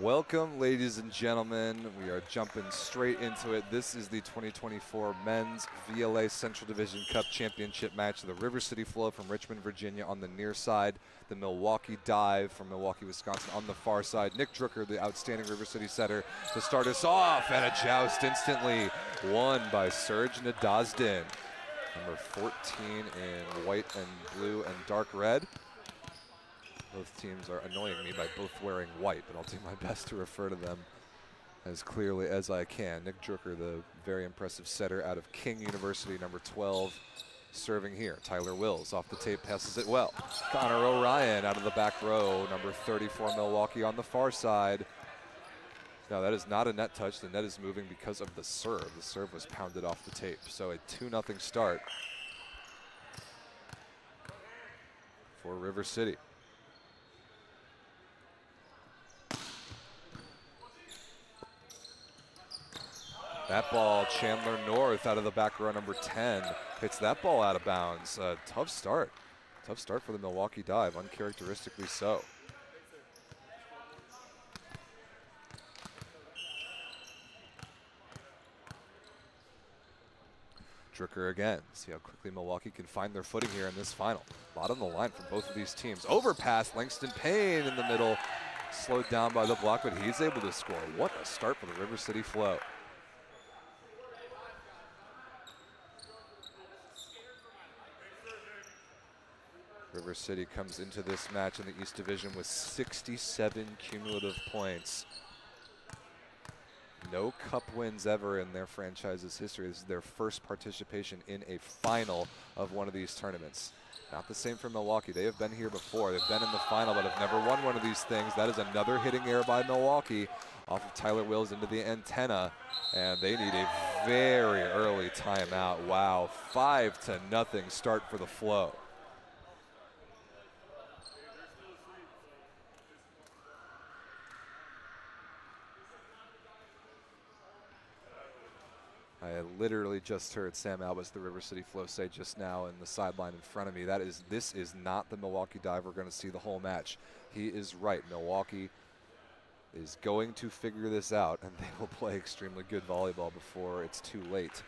Welcome, ladies and gentlemen. We are jumping straight into it. This is the 2024 Men's VLA Central Division Cup Championship match of the River City Flow from Richmond, Virginia on the near side. The Milwaukee Dive from Milwaukee, Wisconsin on the far side. Nick Drucker, the outstanding River City setter, to start us off, and a joust instantly won by Serge Nadazhdin. Number 14 in white and blue and dark red. Both teams are annoying me by both wearing white, but I'll do my best to refer to them as clearly as I can. Nick Drucker, the very impressive setter out of King University, number 12, serving here. Tyler Wills off the tape, passes it well. Connor O'Ryan out of the back row, number 34 Milwaukee on the far side. Now that is not a net touch. The net is moving because of the serve. The serve was pounded off the tape. So a 2-0 start for River City. That ball, Chandler North out of the back row, number 10, hits that ball out of bounds. Tough start. Tough start for the Milwaukee Dive, uncharacteristically so. Drucker again. See how quickly Milwaukee can find their footing here in this final. A lot on the line from both of these teams. Overpass, Langston Payne in the middle. Slowed down by the block, but he's able to score. What a start for the River City Flow. River City comes into this match in the East Division with 67 cumulative points. No cup wins ever in their franchise's history. This is their first participation in a final of one of these tournaments. Not the same for Milwaukee. They have been here before. They've been in the final, but have never won one of these things. That is another hitting error by Milwaukee off of Tyler Wills into the antenna. And they need a very early timeout. Wow, 5-0 start for the Flow. I literally just heard Sam Albus, the River City Flow, say just now in the sideline in front of me, this is not the Milwaukee Dive we're going to see the whole match. He is right. Milwaukee is going to figure this out, and they will play extremely good volleyball before it's too late.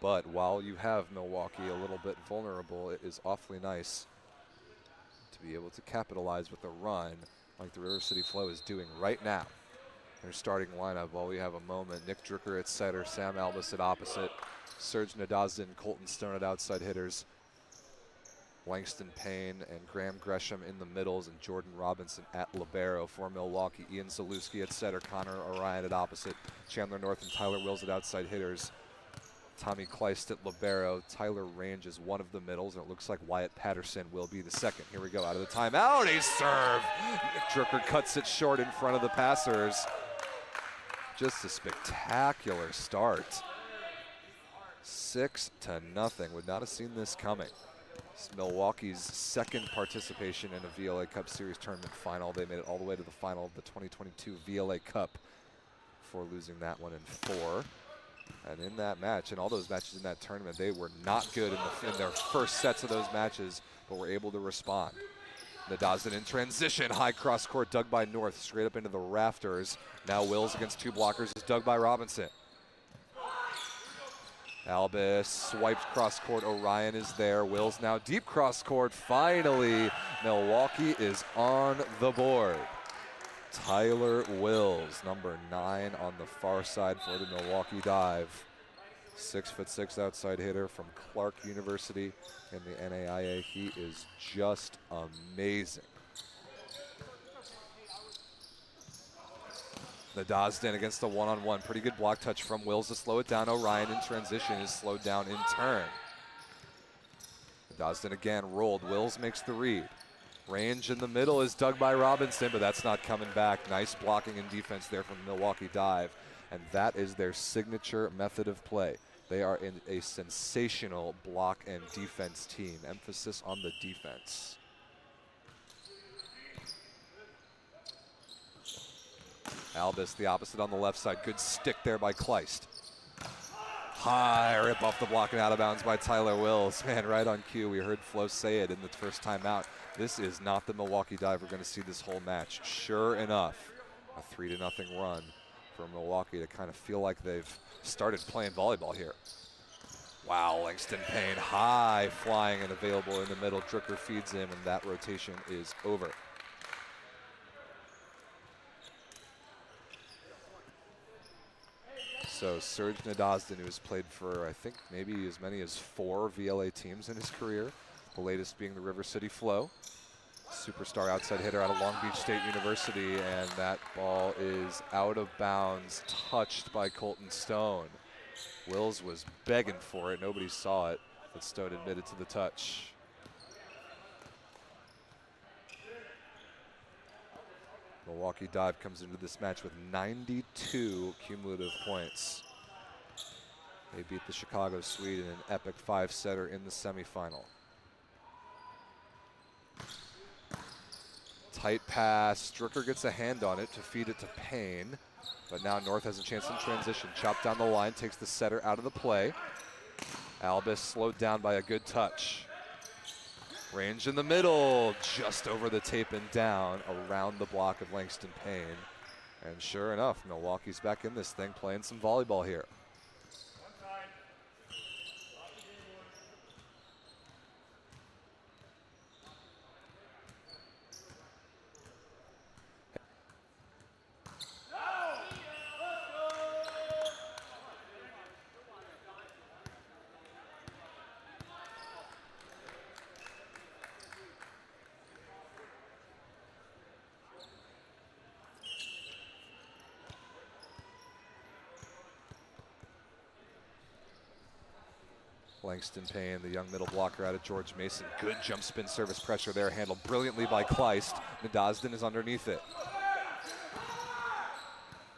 But while you have Milwaukee a little bit vulnerable, it is awfully nice to be able to capitalize with a run like the River City Flow is doing right now. Their starting lineup, while we have a moment: Nick Drucker at setter, Sam Albus at opposite, Serge Nadazhdin, Colton Stone at outside hitters, Langston Payne and Graham Gresham in the middles, and Jordan Robinson at libero for Milwaukee. Ian Zalewski at setter, Connor Orion at opposite, Chandler North and Tyler Wills at outside hitters, Tommy Kleist at libero, Tyler Range is one of the middles, and it looks like Wyatt Patterson will be the second. Here we go, out of the timeout, a serve! Nick Drucker cuts it short in front of the passers. Just a spectacular start. 6-0. Would not have seen this coming. It's Milwaukee's second participation in a VLA Cup Series tournament final. They made it all the way to the final of the 2022 VLA Cup before losing that one in 4. And in that match, and all those matches in that tournament, they were not good in their first sets of those matches, but were able to respond. Nadazhdin in transition, high cross court, dug by North, straight up into the rafters. Now Wills against two blockers is dug by Robinson. Albus swipes cross court, Orion is there. Wills now deep cross court. Finally, Milwaukee is on the board. Tyler Wills, number 9 on the far side for the Milwaukee Dive. 6'6" outside hitter from Clark University in the NAIA. He is just amazing. Nadazhdin against the one-on-one. Pretty good block touch from Wills to slow it down. Orion in transition is slowed down in turn. Nadazhdin again rolled. Wills makes the read. Range in the middle is dug by Robinson, but that's not coming back. Nice blocking and defense there from Milwaukee Dive. And that is their signature method of play. They are in a sensational block and defense team. Emphasis on the defense. Albus, the opposite on the left side. Good stick there by Kleist. High rip off the block and out of bounds by Tyler Wills. Man, right on cue. We heard Flo say it in the first time out. This is not the Milwaukee dive we're going to see this whole match. Sure enough, a 3-0 run for Milwaukee to kind of feel like they've started playing volleyball here. Wow, Langston Payne high flying and available in the middle. Drucker feeds him, and that rotation is over. So Serge Nadazhdin, who has played for, I think, maybe as many as 4 VLA teams in his career, the latest being the River City Flow. Superstar outside hitter out of Long Beach State University, and that ball is out of bounds, touched by Colton Stone. Wills was begging for it. Nobody saw it, but Stone admitted to the touch. Milwaukee Dive comes into this match with 92 cumulative points. They beat the Chicago Swede in an epic 5-setter in the semifinal. Tight pass, Stricker gets a hand on it to feed it to Payne, but now North has a chance in transition. Chopped down the line, takes the setter out of the play. Albus slowed down by a good touch. Range in the middle, just over the tape and down, around the block of Langston Payne. And sure enough, Milwaukee's back in this thing, playing some volleyball here. Langston Payne, the young middle blocker out of George Mason. Good jump spin service pressure there, handled brilliantly by Kleist. Nadazhdin is underneath it.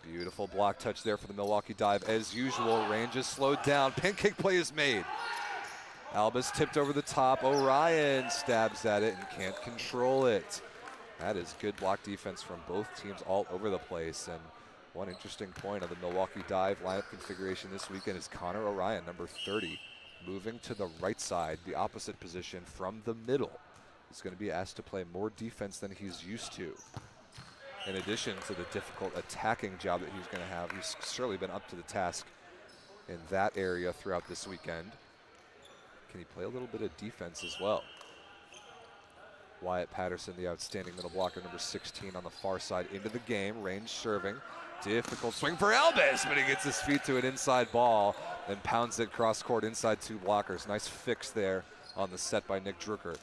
Beautiful block touch there for the Milwaukee Dive. As usual, range is slowed down. Pancake play is made. Albus tipped over the top. Orion stabs at it and can't control it. That is good block defense from both teams all over the place. And one interesting point of the Milwaukee Dive lineup configuration this weekend is Connor Orion, number 30. Moving to the right side, the opposite position from the middle. He's going to be asked to play more defense than he's used to. In addition to the difficult attacking job that he's going to have, he's surely been up to the task in that area throughout this weekend. Can he play a little bit of defense as well? Wyatt Patterson, the outstanding middle blocker, number 16 on the far side, into the game, range serving. Difficult swing for Albus, but he gets his feet to an inside ball and pounds it cross court inside 2 blockers. Nice fix there on the set by Nick Drucker.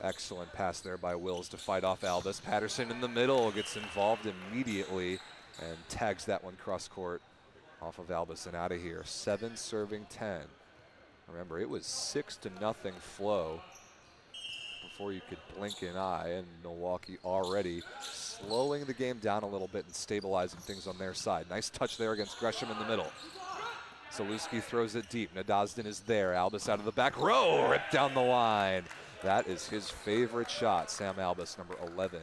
Excellent pass there by Wills to fight off Albus. Patterson in the middle gets involved immediately and tags that one cross court off of Albus and out of here. 7 serving 10. Remember, it was 6-0 Flow before you could blink an eye, and Milwaukee already slowing the game down a little bit and stabilizing things on their side. Nice touch there against Gresham in the middle. Zaluski throws it deep. Nadazhdin is there. Albus out of the back row, ripped down the line. That is his favorite shot, Sam Albus, number 11.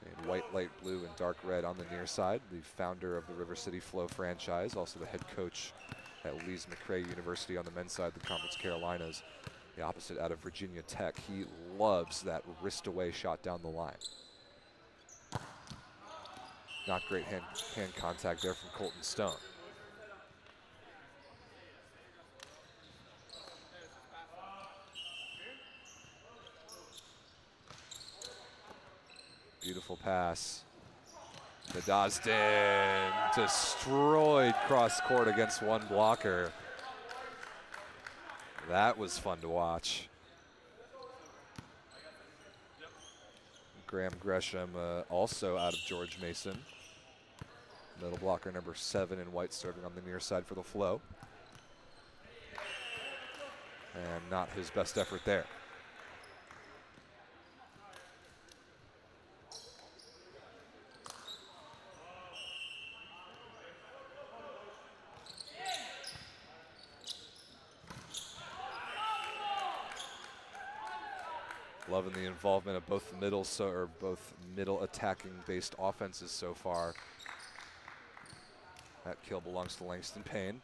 In white, light blue, and dark red on the near side. The founder of the River City Flow franchise, also the head coach at Lees McRae University on the men's side of the Conference Carolinas. The opposite out of Virginia Tech. He loves that wrist away shot down the line. Not great hand contact there from Colton Stone. Beautiful pass. Nadazhdin destroyed cross court against one blocker. That was fun to watch. Graham Gresham, also out of George Mason. Middle blocker number 7 in white, serving on the near side for the Flow. And not his best effort there. Loving the involvement of both middle attacking based offenses so far. That kill belongs to Langston Payne.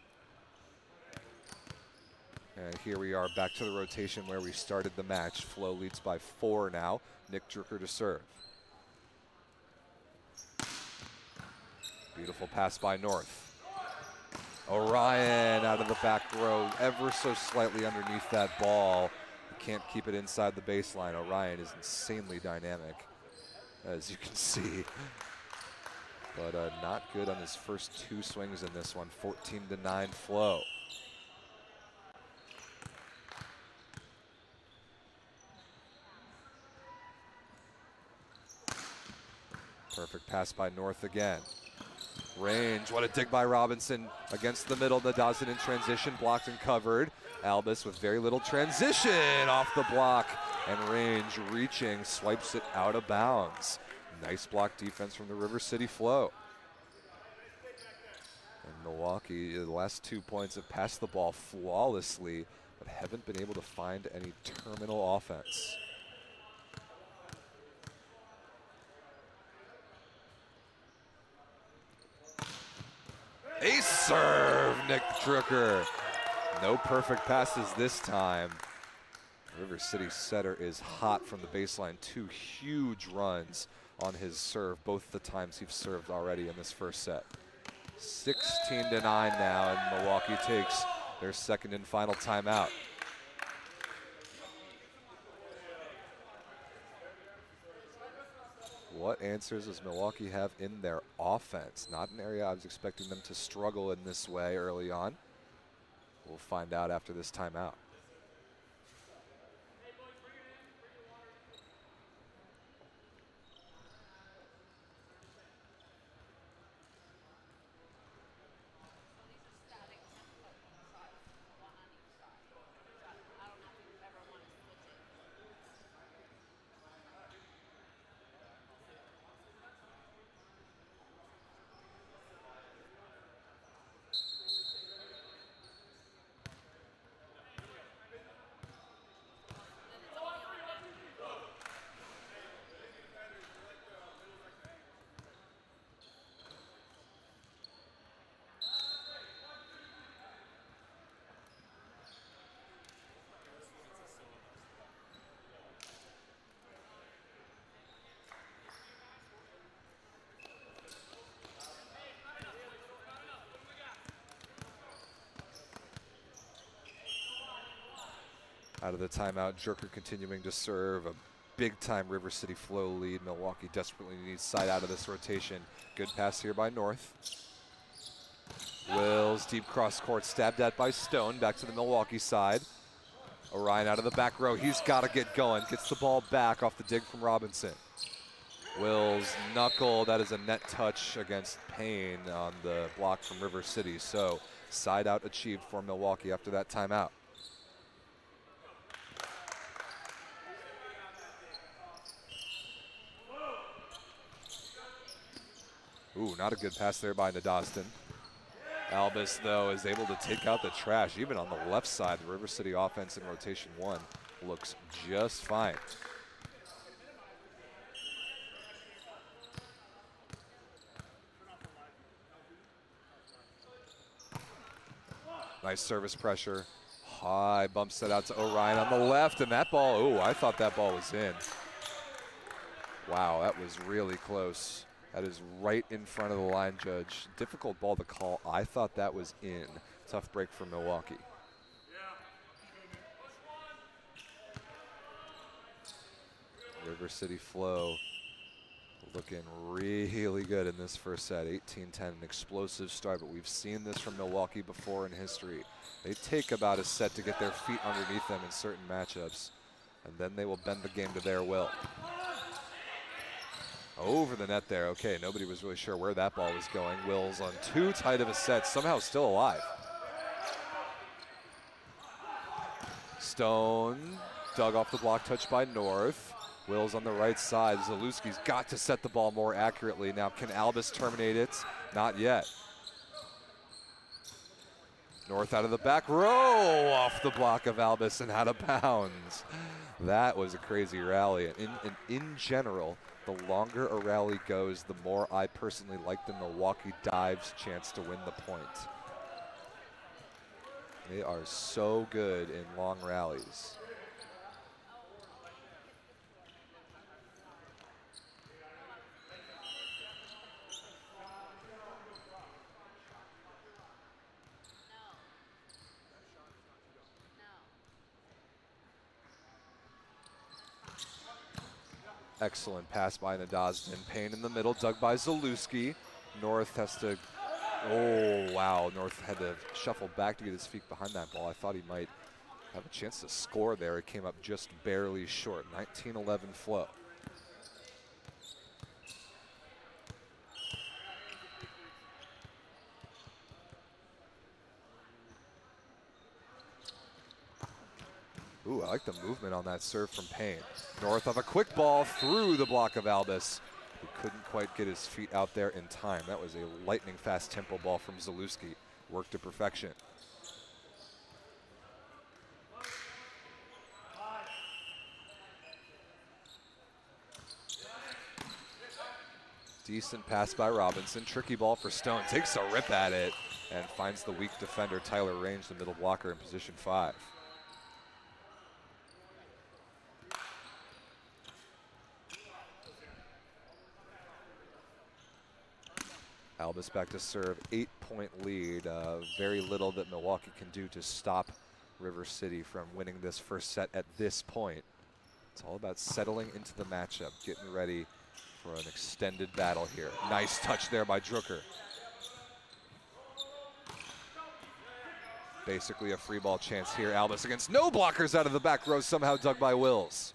And here we are back to the rotation where we started the match. Flo leads by 4 now. Nick Drucker to serve. Beautiful pass by North. Orion out of the back row, ever so slightly underneath that ball. He can't keep it inside the baseline. Orion is insanely dynamic, as you can see. But not good on his first 2 swings in this one. 14-9 Flo. Perfect pass by North again. Range, what a dig by Robinson against the middle. Nadazin in transition, blocked and covered. Albus with very little transition off the block, and Range reaching, swipes it out of bounds. Nice block defense from the River City Flo. And Milwaukee, the last 2 points have passed the ball flawlessly, but haven't been able to find any terminal offense. Ace serve, Nick Drucker. No perfect passes this time. River City setter is hot from the baseline. 2 huge runs on his serve, both the times he's served already in this first set. 16-9 now, and Milwaukee takes their second and final timeout. What answers does Milwaukee have in their offense? Not an area I was expecting them to struggle in this way early on. We'll find out after this timeout. Out of the timeout, Drucker continuing to serve. A big-time River City Flo lead. Milwaukee desperately needs side out of this rotation. Good pass here by North. Wills, deep cross court, stabbed at by Stone. Back to the Milwaukee side. Orion out of the back row. He's got to get going. Gets the ball back off the dig from Robinson. Wills, knuckle. That is a net touch against Payne on the block from River City. So side out achieved for Milwaukee after that timeout. Ooh, not a good pass there by Nadastin. Albus, though, is able to take out the trash. Even on the left side, the River City offense in rotation 1 looks just fine. Nice service pressure. High, bumps that out to Orion on the left, and that ball, ooh, I thought that ball was in. Wow, that was really close. That is right in front of the line judge. Difficult ball to call. I thought that was in. Tough break for Milwaukee. River City Flo looking really good in this first set. 18-10, an explosive start, but we've seen this from Milwaukee before in history. They take about a set to get their feet underneath them in certain matchups, and then they will bend the game to their will. Over the net there. Okay, nobody was really sure where that ball was going. Wills on too tight of a set, somehow still alive. Stone dug off the block, touched by North. Wills on the right side. Zalewski's got to set the ball more accurately. Now, can Albus terminate it? Not yet. North out of the back row, off the block of Albus and out of bounds. That was a crazy rally. And in general, the longer a rally goes, the more I personally like the Milwaukee Dive's chance to win the point. They are so good in long rallies. Excellent pass by Nadazhdin. Payne in the middle, dug by Zalewski. North has to, oh wow, North had to shuffle back to get his feet behind that ball. I thought he might have a chance to score there. It came up just barely short. 19-11 flow. Ooh, I like the movement on that serve from Payne. North of a quick ball through the block of Albus. He couldn't quite get his feet out there in time. That was a lightning fast tempo ball from Zalewski. Worked to perfection. Decent pass by Robinson. Tricky ball for Stone. Takes a rip at it and finds the weak defender Tyler Range, the middle blocker, in position 5. Albus back to serve, 8-point lead. Very little that Milwaukee can do to stop River City from winning this first set at this point. It's all about settling into the matchup, getting ready for an extended battle here. Nice touch there by Drucker. Basically a free ball chance here. Albus against no blockers out of the back row, somehow dug by Wills.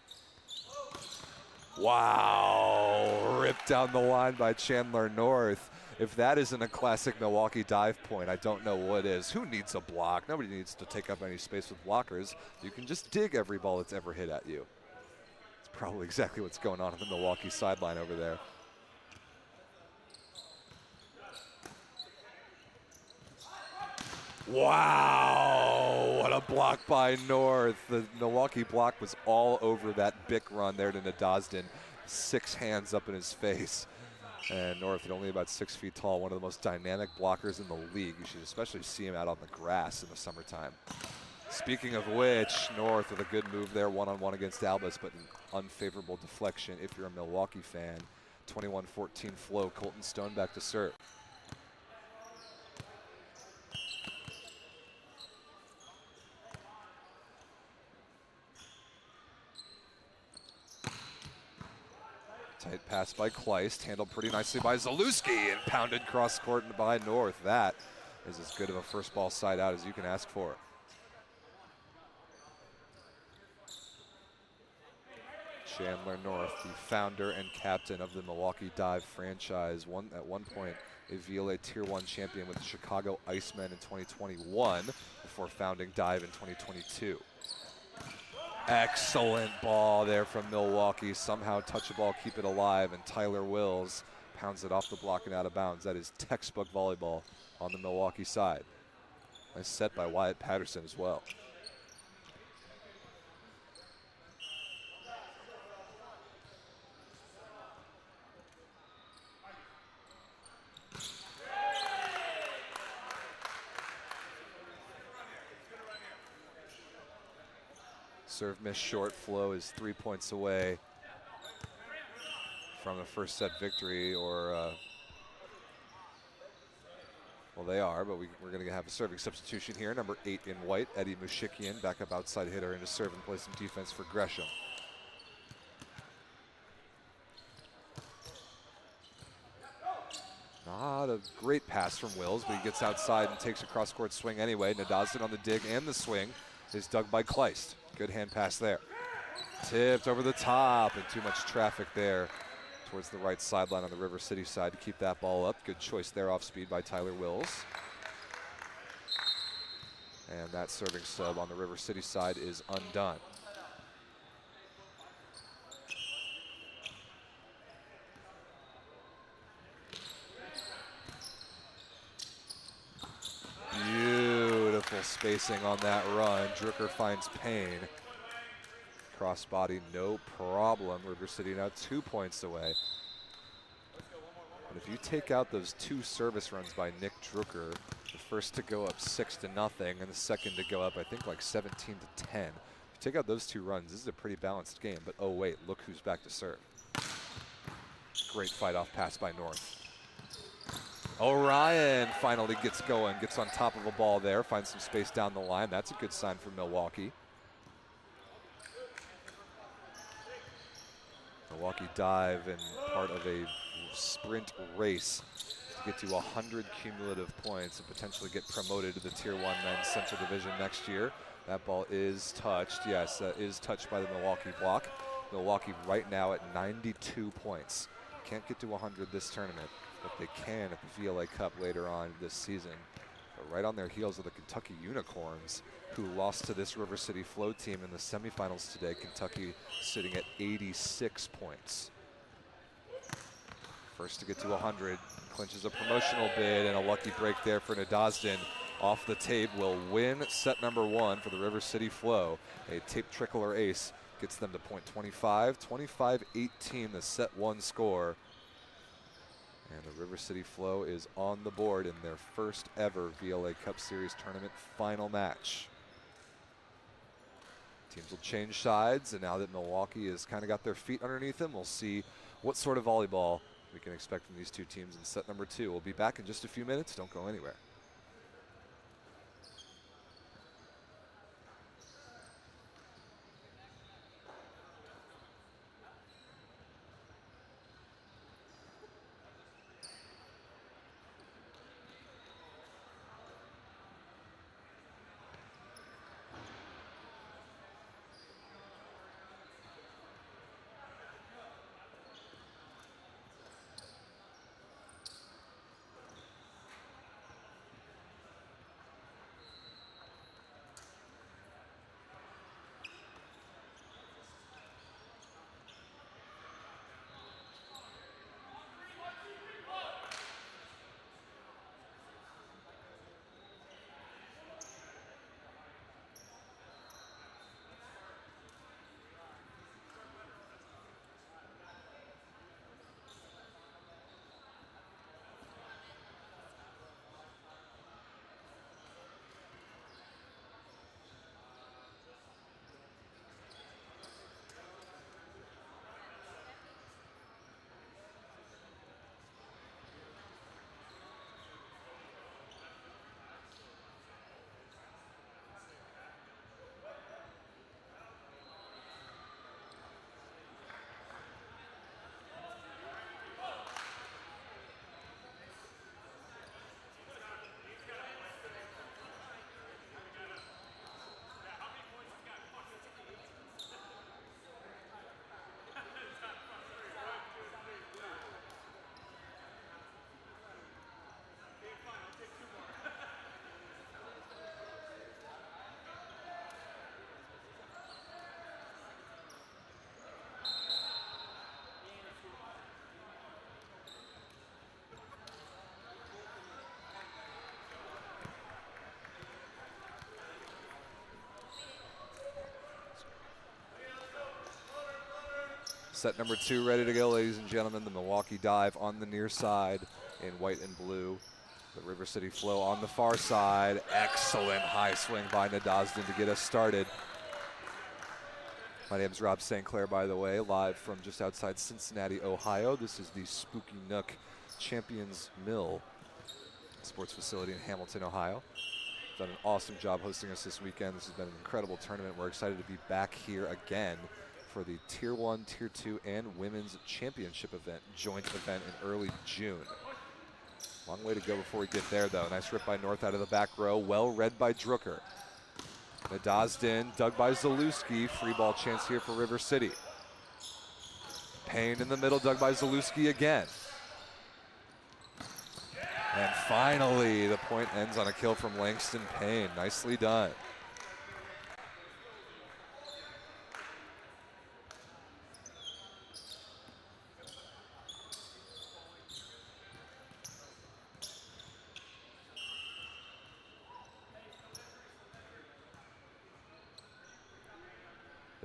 Wow, ripped down the line by Chandler North. If that isn't a classic Milwaukee dive point, I don't know what is. Who needs a block? Nobody needs to take up any space with blockers. You can just dig every ball that's ever hit at you. It's probably exactly what's going on the Milwaukee sideline over there. Wow, what a block by North. The Milwaukee block was all over that Bick run there to Nadazhdin. 6 hands up in his face. And North at only about 6 feet tall, one of the most dynamic blockers in the league. You should especially see him out on the grass in the summertime. Speaking of which, North with a good move there, one-on-one against Albus, but an unfavorable deflection if you're a Milwaukee fan. 21-14 flow, Colton Stone back to serve. Tight pass by Kleist, handled pretty nicely by Zalewski, and pounded cross court by North. That is as good of a first ball side out as you can ask for. Chandler North, the founder and captain of the Milwaukee Dive franchise, at one point a VLA Tier 1 champion with the Chicago Icemen in 2021 before founding Dive in 2022. Excellent ball there from Milwaukee. Somehow touch the ball, keep it alive, and Tyler Wills pounds it off the block and out of bounds. That is textbook volleyball on the Milwaukee side. Nice set by Wyatt Patterson as well. Serve miss short. Flow is 3 points away from a first set victory, or well, they are, but we're going to have a serving substitution here. Number 8 in white, Eddie Mushikian, backup outside hitter, into serve and play some defense for Gresham. Not a great pass from Wills, but he gets outside and takes a cross-court swing anyway. Nadazhdin on the dig and the swing is dug by Kleist. Good hand pass there. Tipped over the top, and too much traffic there towards the right sideline on the River City side to keep that ball up. Good choice there off speed by Tyler Wills. And that serving sub on the River City side is undone. Beautiful spacing on that run. Drucker finds Payne. Crossbody, no problem. River City now 2 points away. But if you take out those 2 service runs by Nick Drucker, the first to go up 6-0 and the second to go up, I think, like 17-10. If you take out those 2 runs, this is a pretty balanced game. But oh wait, look who's back to serve. Great fight off pass by North. Orion finally gets going, gets on top of a ball there, finds some space down the line. That's a good sign for Milwaukee. Milwaukee dive and part of a sprint race to get to 100 cumulative points and potentially get promoted to the Tier 1 Men's Central Division next year. That ball is touched. Yes, is touched by the Milwaukee block. Milwaukee right now at 92 points. Can't get to 100 this tournament, but they can at the VLA Cup later on this season. But right on their heels are the Kentucky Unicorns, who lost to this River City Flow team in the semifinals today. Kentucky sitting at 86 points. First to get to 100, clinches a promotional bid, and a lucky break there for Nadazhdin. Off the tape will win set number 1 for the River City Flow. A tape trickler ace gets them to point 25, 25-18, the set 1 score. And the River City Flow is on the board in their first ever VLA Cup Series tournament final match. Teams will change sides, and now that Milwaukee has kind of got their feet underneath them, we'll see what sort of volleyball we can expect from these 2 teams in set number 2. We'll be back in just a few minutes. Don't go anywhere. Set number 2 ready to go, ladies and gentlemen. The Milwaukee dive on the near side in white and blue. The River City Flow on the far side. Excellent high swing by Nadazhdin to get us started. My name's Rob St. Clair, by the way, live from just outside Cincinnati, Ohio. This is the Spooky Nook Champions Mill sports facility in Hamilton, Ohio. Done an awesome job hosting us this weekend. This has been an incredible tournament. We're excited to be back here again for the Tier 1, Tier 2, and Women's Championship event, joint event in early June. Long way to go before we get there, though. Nice rip by North out of the back row. Well read by Drucker. Nadazhdin, dug by Zalewski. Free ball chance here for River City. Payne in the middle, dug by Zalewski again. And finally, the point ends on a kill from Langston Payne. Nicely done.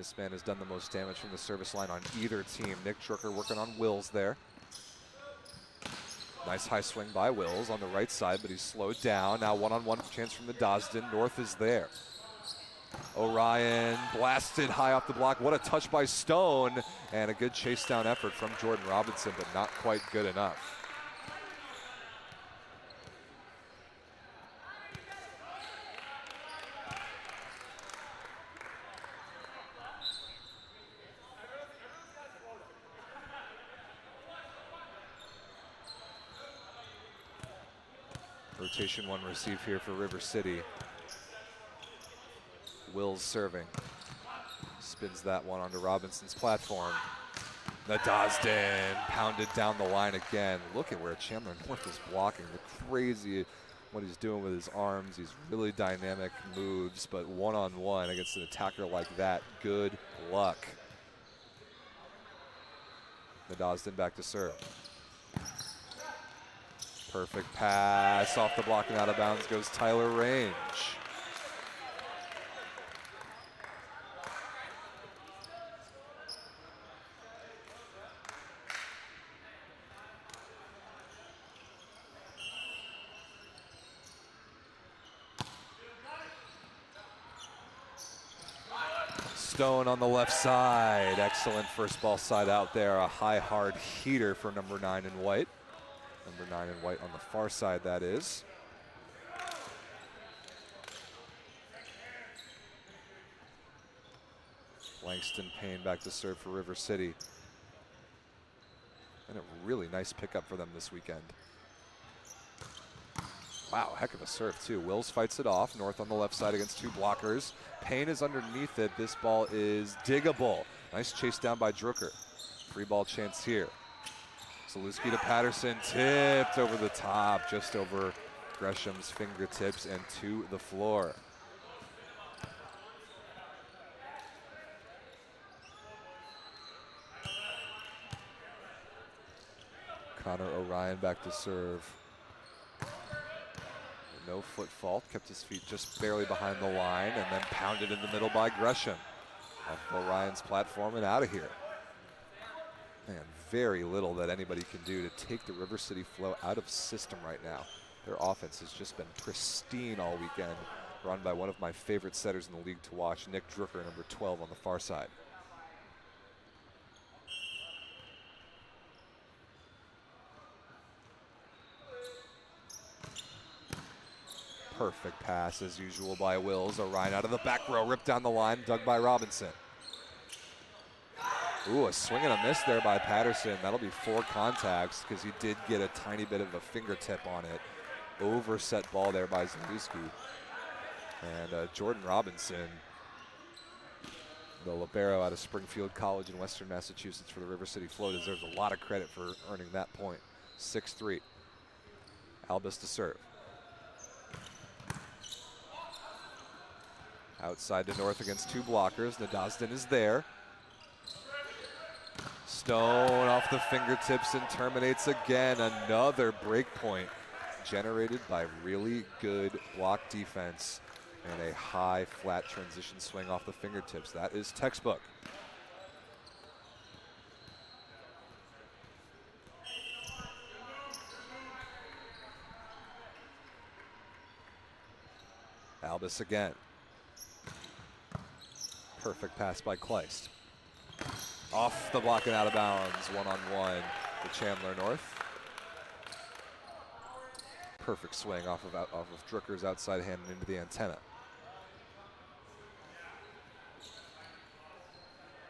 This man has done the most damage from the service line on either team. Nick Drucker working on Wills there. Nice high swing by Wills on the right side, but he's slowed down. Now one-on-one chance from the Dosden. North is there. Orion blasted high off the block. What a touch by Stone. And a good chase down effort from Jordan Robinson, but not quite good enough. Rotation one receive here for River City. Wills serving. Spins that one onto Robinson's platform. The Dosden pounded down the line again. Look at where Chandler North is blocking. The crazy what he's doing with his arms. He's really dynamic moves, but one-on-one against an attacker like that, good luck. The Dosden back to serve. Perfect pass off the block and out of bounds goes Tyler Range. Stone on the left side. Excellent first ball side out there. A high hard heater for number 9 in white. Number 9 in white on the far side, that is. Langston Payne back to serve for River City. And a really nice pickup for them this weekend. Wow, heck of a serve too. Wills fights it off. North on the left side against 2 blockers. Payne is underneath it. This ball is diggable. Nice chase down by Drucker. Free ball chance here. Zalewski to Patterson, tipped over the top, just over Gresham's fingertips and to the floor. Connor Orion back to serve. No foot fault, kept his feet just barely behind the line and then pounded in the middle by Gresham. Off Orion's platform and out of here. Man, very little that anybody can do to take the River City flow out of system right now. Their offense has just been pristine all weekend, run by one of my favorite setters in the league to watch, Nick Drucker, number 12 on the far side. Perfect pass as usual by Wills. Orion out of the back row, ripped down the line, dug by Robinson. Ooh, a swing and a miss there by Patterson. That'll be 4 contacts because he did get a tiny bit of a fingertip on it. Overset ball there by Zalewski. And Jordan Robinson, the libero out of Springfield College in Western Massachusetts for the River City Flow, deserves a lot of credit for earning that point. 6-3. Albus to serve. Outside to North against 2 blockers. Nadasden is there. Stone off the fingertips and terminates again. Another break point generated by really good block defense and a high flat transition swing off the fingertips. That is textbook. Albus again. Perfect pass by Kleist. Off the block and out of bounds, one-on-one to Chandler North. Perfect swing off of Drucker's outside hand and into the antenna.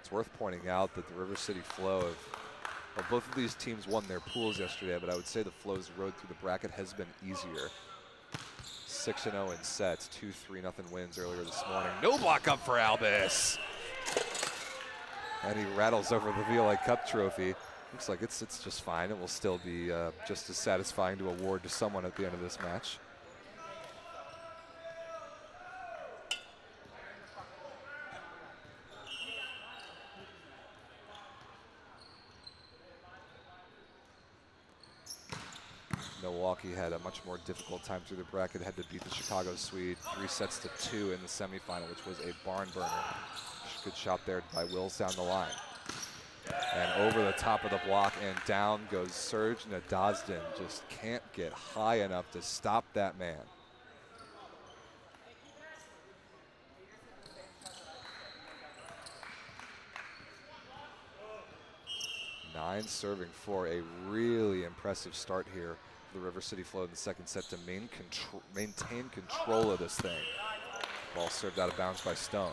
It's worth pointing out that the River City Flow well, both of these teams won their pools yesterday, but I would say the Flow's road through the bracket has been easier. 6-0 in sets, 2-3-0 wins earlier this morning. No block up for Albus. And he rattles over the VLA Cup trophy. Looks like it's just fine. It will still be just as satisfying to award to someone at the end of this match. Milwaukee had a much more difficult time through the bracket, had to beat the Chicago Swede 3-2 in the semifinal, which was a barn burner. Good shot there by Wills down the line. And over the top of the block and down goes Serge Nadazhdin. Just can't get high enough to stop that man. Nine serving for a really impressive start here for the River City Flow in the second set to maintain control of this thing. Ball served out of bounds by Stone.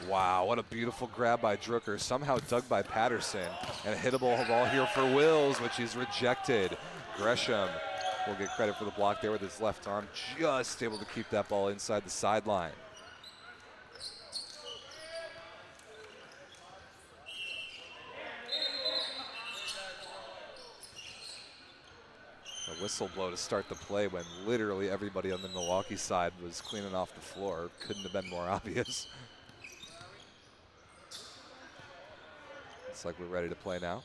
Wow, what a beautiful grab by Drucker, somehow dug by Patterson. And a hittable ball here for Wills, which is rejected. Gresham will get credit for the block there with his left arm, just able to keep that ball inside the sideline. A whistle blow to start the play when literally everybody on the Milwaukee side was cleaning off the floor. Couldn't have been more obvious. Looks like we're ready to play now.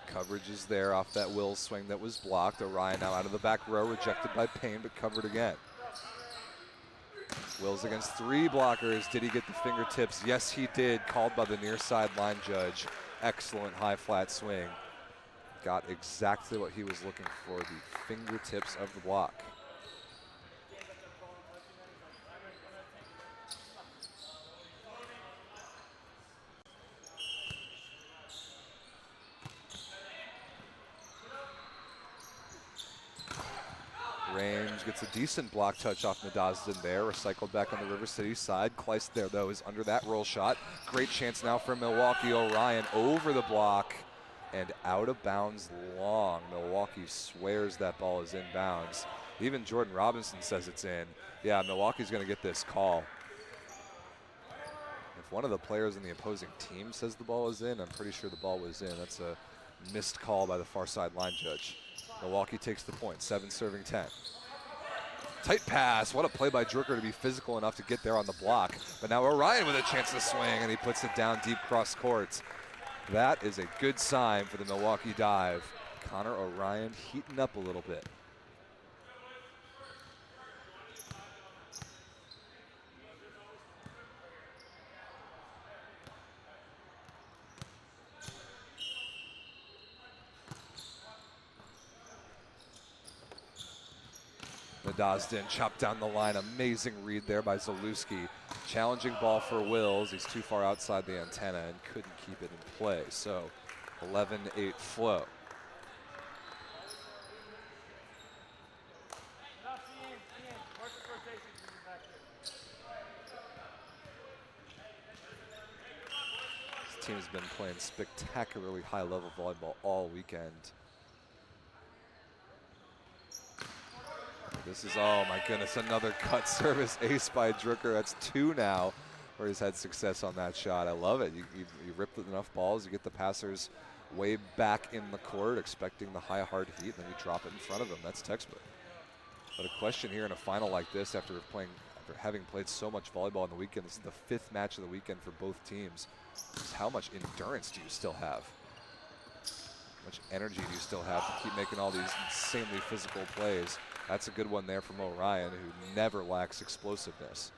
Coverage is there off that Wills swing that was blocked. Orion now out of the back row, rejected by Payne, but covered again. Wills against three blockers. Did he get the fingertips? Yes, he did. Called by the near sideline judge. Excellent high flat swing. Got exactly what he was looking for, the fingertips of the block. Range gets a decent block touch off Nadazhdin there, recycled back on the River City side. Kleist there, though, is under that roll shot. Great chance now for Milwaukee. Orion over the block and out of bounds long. Milwaukee swears that ball is in bounds. Even Jordan Robinson says it's in. Yeah, Milwaukee's going to get this call. If one of the players in the opposing team says the ball is in, I'm pretty sure the ball was in. That's a missed call by the far side line judge. Milwaukee takes the point, 7 serving 10. Tight pass, what a play by Drucker to be physical enough to get there on the block. But now Orion with a chance to swing, and he puts it down deep cross courts. That is a good sign for the Milwaukee Dive. Connor Orion heating up a little bit. Nadazhdin chopped down the line. Amazing read there by Zalewski. Challenging ball for Wills. He's too far outside the antenna and couldn't keep it in play. So 11-8 flow. This team has been playing spectacularly high-level volleyball all weekend. This is, oh my goodness, another cut service ace by Drucker. That's 2 now where he's had success on that shot. I love it. You rip enough balls, you get the passers way back in the court, expecting the high, hard heat, and then you drop it in front of them. That's textbook. But a question here in a final like this, after having played so much volleyball on the weekend, this is the 5th match of the weekend for both teams, is how much endurance do you still have? How much energy do you still have to keep making all these insanely physical plays? That's a good one there from Orion, who never lacks explosiveness.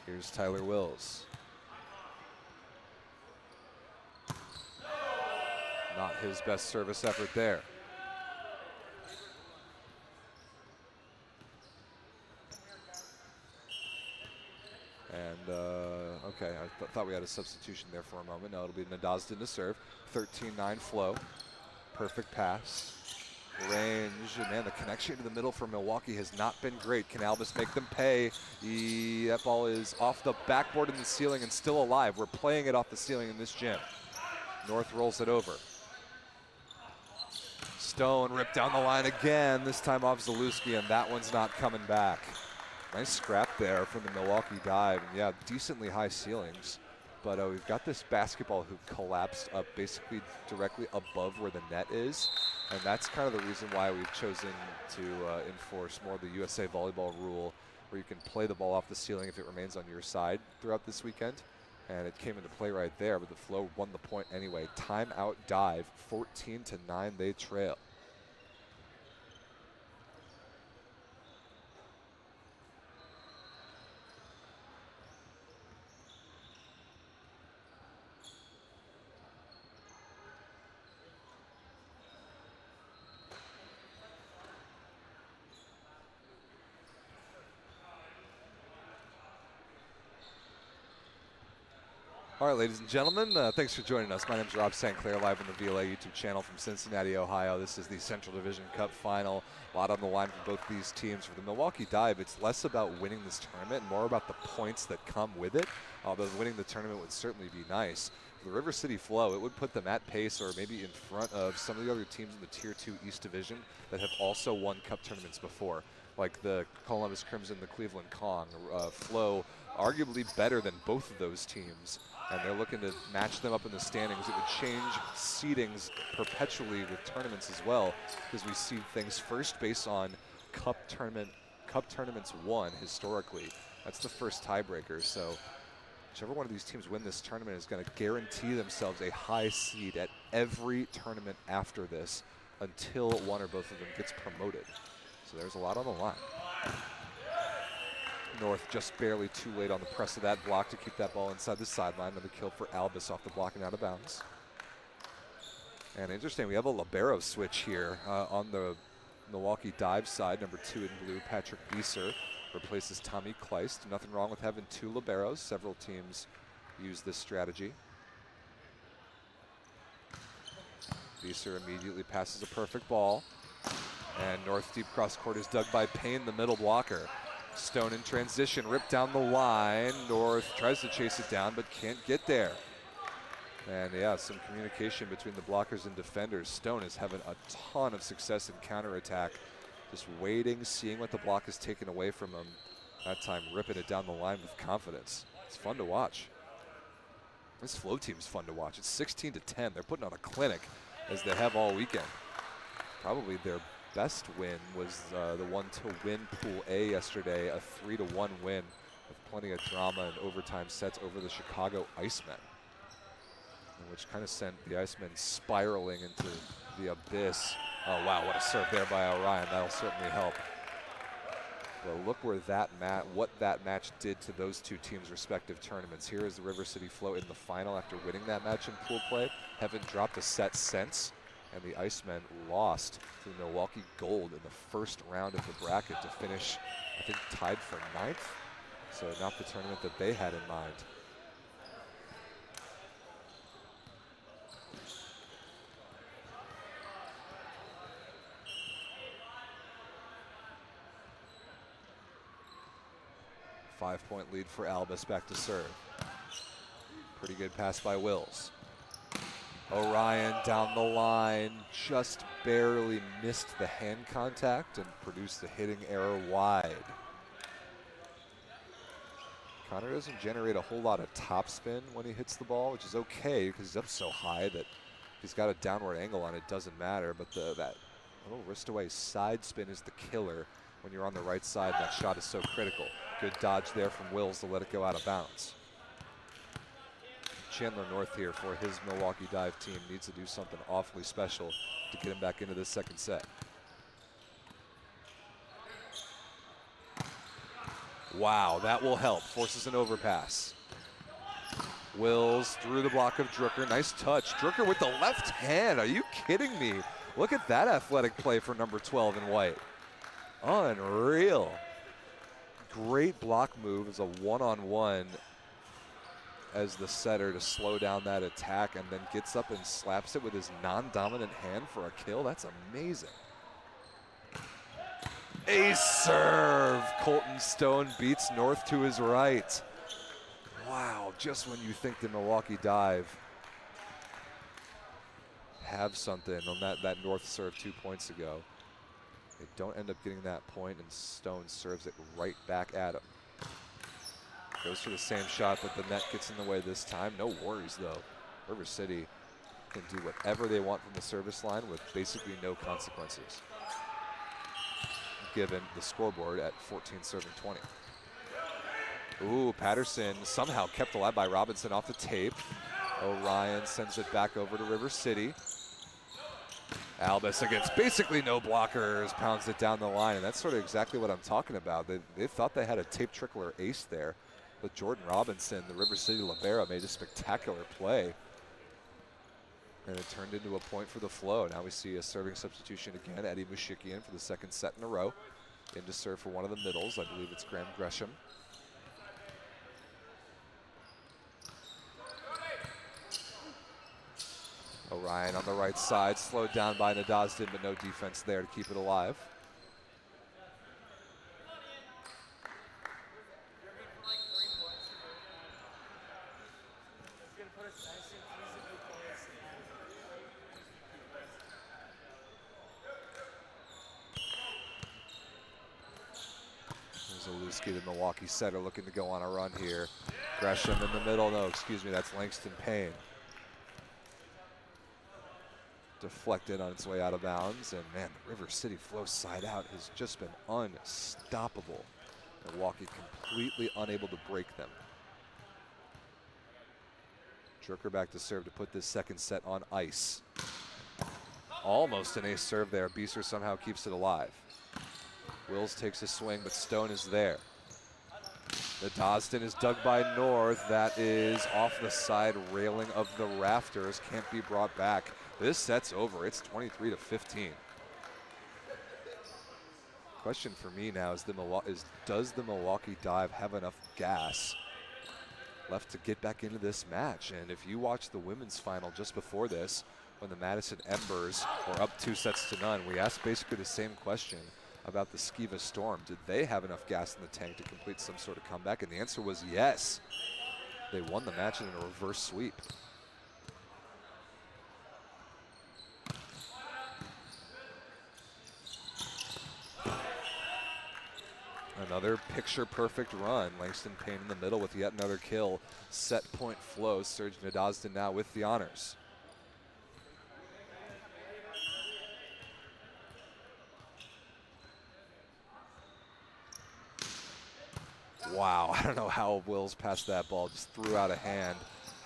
Here's Tyler Wills. Not his best service effort there. And, okay, I thought we had a substitution there for a moment. No, it'll be Nadazhdin to serve. 13-9 flow. Perfect pass. Range, and man, the connection to the middle for Milwaukee has not been great. Can Albus make them pay? That ball is off the backboard in the ceiling and still alive. We're playing it off the ceiling in this gym. North rolls it over. Stone ripped down the line again, this time off Zalewski, and that one's not coming back. Nice scrap there from the Milwaukee Dive. And yeah, decently high ceilings. But we've got this basketball hoop collapsed up basically directly above where the net is. And that's kind of the reason why we've chosen to enforce more of the USA Volleyball rule, where you can play the ball off the ceiling if it remains on your side throughout this weekend. And it came into play right there, but the Flow won the point anyway. Timeout Dive, 14-9, they trail. All right, ladies and gentlemen, thanks for joining us. My name is Rob St. Clair, live on the VLA YouTube channel from Cincinnati, Ohio. This is the Central Division Cup final. A lot on the line for both these teams. For the Milwaukee Dive, it's less about winning this tournament and more about the points that come with it, although winning the tournament would certainly be nice. For the River City Flow, it would put them at pace or maybe in front of some of the other teams in the Tier 2 East Division that have also won cup tournaments before, like the Columbus Crimson, the Cleveland Kong. Flow arguably better than both of those teams, and they're looking to match them up in the standings. It would change seedings perpetually with tournaments as well, because we seed things first based on cup tournaments won historically. That's the first tiebreaker. So whichever one of these teams win this tournament is going to guarantee themselves a high seed at every tournament after this until one or both of them gets promoted. So there's a lot on the line. North just barely too late on the press of that block to keep that ball inside the sideline. Another kill for Albus off the block and out of bounds. And interesting, we have a libero switch here on the Milwaukee Dive side. Number 2 in blue, Patrick Bieser, replaces Tommy Kleist. Nothing wrong with having 2 liberos. Several teams use this strategy. Bieser immediately passes a perfect ball. And North deep cross court is dug by Payne, the middle blocker. Stone in transition, ripped down the line. North tries to chase it down, but can't get there. And yeah, some communication between the blockers and defenders. Stone is having a ton of success in counterattack. Just waiting, seeing what the block is taken away from him. That time ripping it down the line with confidence. It's fun to watch. This Flow team's fun to watch. It's 16-10. They're putting on a clinic, as they have all weekend. Probably their best win was the one to win Pool A yesterday, a 3-1 win with plenty of drama and overtime sets over the Chicago Icemen, which kind of sent the Icemen spiraling into the abyss. Oh wow, what a serve there by Orion. That'll certainly help. Well, look where what that match did to those two teams' respective tournaments. Here is the River City Flow in the final after winning that match in pool play. Haven't dropped a set since. And the Icemen lost to the Milwaukee Gold in the first round of the bracket to finish, I think, tied for 9th. So not the tournament that they had in mind. Five-point lead for Albus, back to serve. Pretty good pass by Wills. Orion down the line, just barely missed the hand contact and produced a hitting error wide. Connor doesn't generate a whole lot of topspin when he hits the ball, which is okay because he's up so high that if he's got a downward angle on it, doesn't matter. But that little wrist away side spin is the killer when you're on the right side. That shot is so critical. Good dodge there from Wills to let it go out of bounds. Chandler North here for his Milwaukee Dive team needs to do something awfully special to get him back into this second set. Wow, that will help. Forces an overpass. Wills through the block of Drucker. Nice touch. Drucker with the left hand. Are you kidding me? Look at that athletic play for number 12 in white. Unreal. Great block move as a one-on-one as the setter to slow down that attack, and then gets up and slaps it with his non-dominant hand for a kill. That's amazing. Ace serve. Colton Stone beats North to his right. Wow, just when you think the Milwaukee Dive have something on that North serve 2 points ago. They don't end up getting that point, and Stone serves it right back at him. Goes for the same shot, but the net gets in the way this time. No worries, though. River City can do whatever they want from the service line with basically no consequences, given the scoreboard at 14 serving 20. Ooh, Patterson somehow kept alive by Robinson off the tape. Orion sends it back over to River City. Albus against basically no blockers, pounds it down the line, and that's sort of exactly what I'm talking about. They thought they had a tape trickler ace there, but Jordan Robinson, the River City libero, made a spectacular play, and it turned into a point for the Flow. Now we see a serving substitution again. Eddie Mushikian for the second set in a row. In to serve for one of the middles. I believe it's Graham Gresham. Orion on the right side, slowed down by Nadazhdin, but no defense there to keep it alive. Zaluski, the Milwaukee setter, looking to go on a run here. Gresham in the middle. No, excuse me, that's Langston Payne. Deflected on its way out of bounds, and man, the River City Flow side out has just been unstoppable. Milwaukee completely unable to break them. Drucker back to serve to put this second set on ice. Almost an ace serve there. Bieser somehow keeps it alive. Wills takes a swing, but Stone is there. The Dosden is dug by North. That is off the side railing of the rafters. Can't be brought back. This set's over. It's 23-15. Question for me now is, does the Milwaukee Dive have enough gas left to get back into this match? And if you watch the women's final just before this, when the Madison Embers were up 2-0, we asked basically the same question about the Skiva Storm. Did they have enough gas in the tank to complete some sort of comeback? And the answer was yes. They won the match in a reverse sweep. Another picture-perfect run. Langston Payne in the middle with yet another kill. Set point Flow. Serge Nadazhdin now with the honors. Wow, I don't know how Wills passed that ball. Just threw out a hand.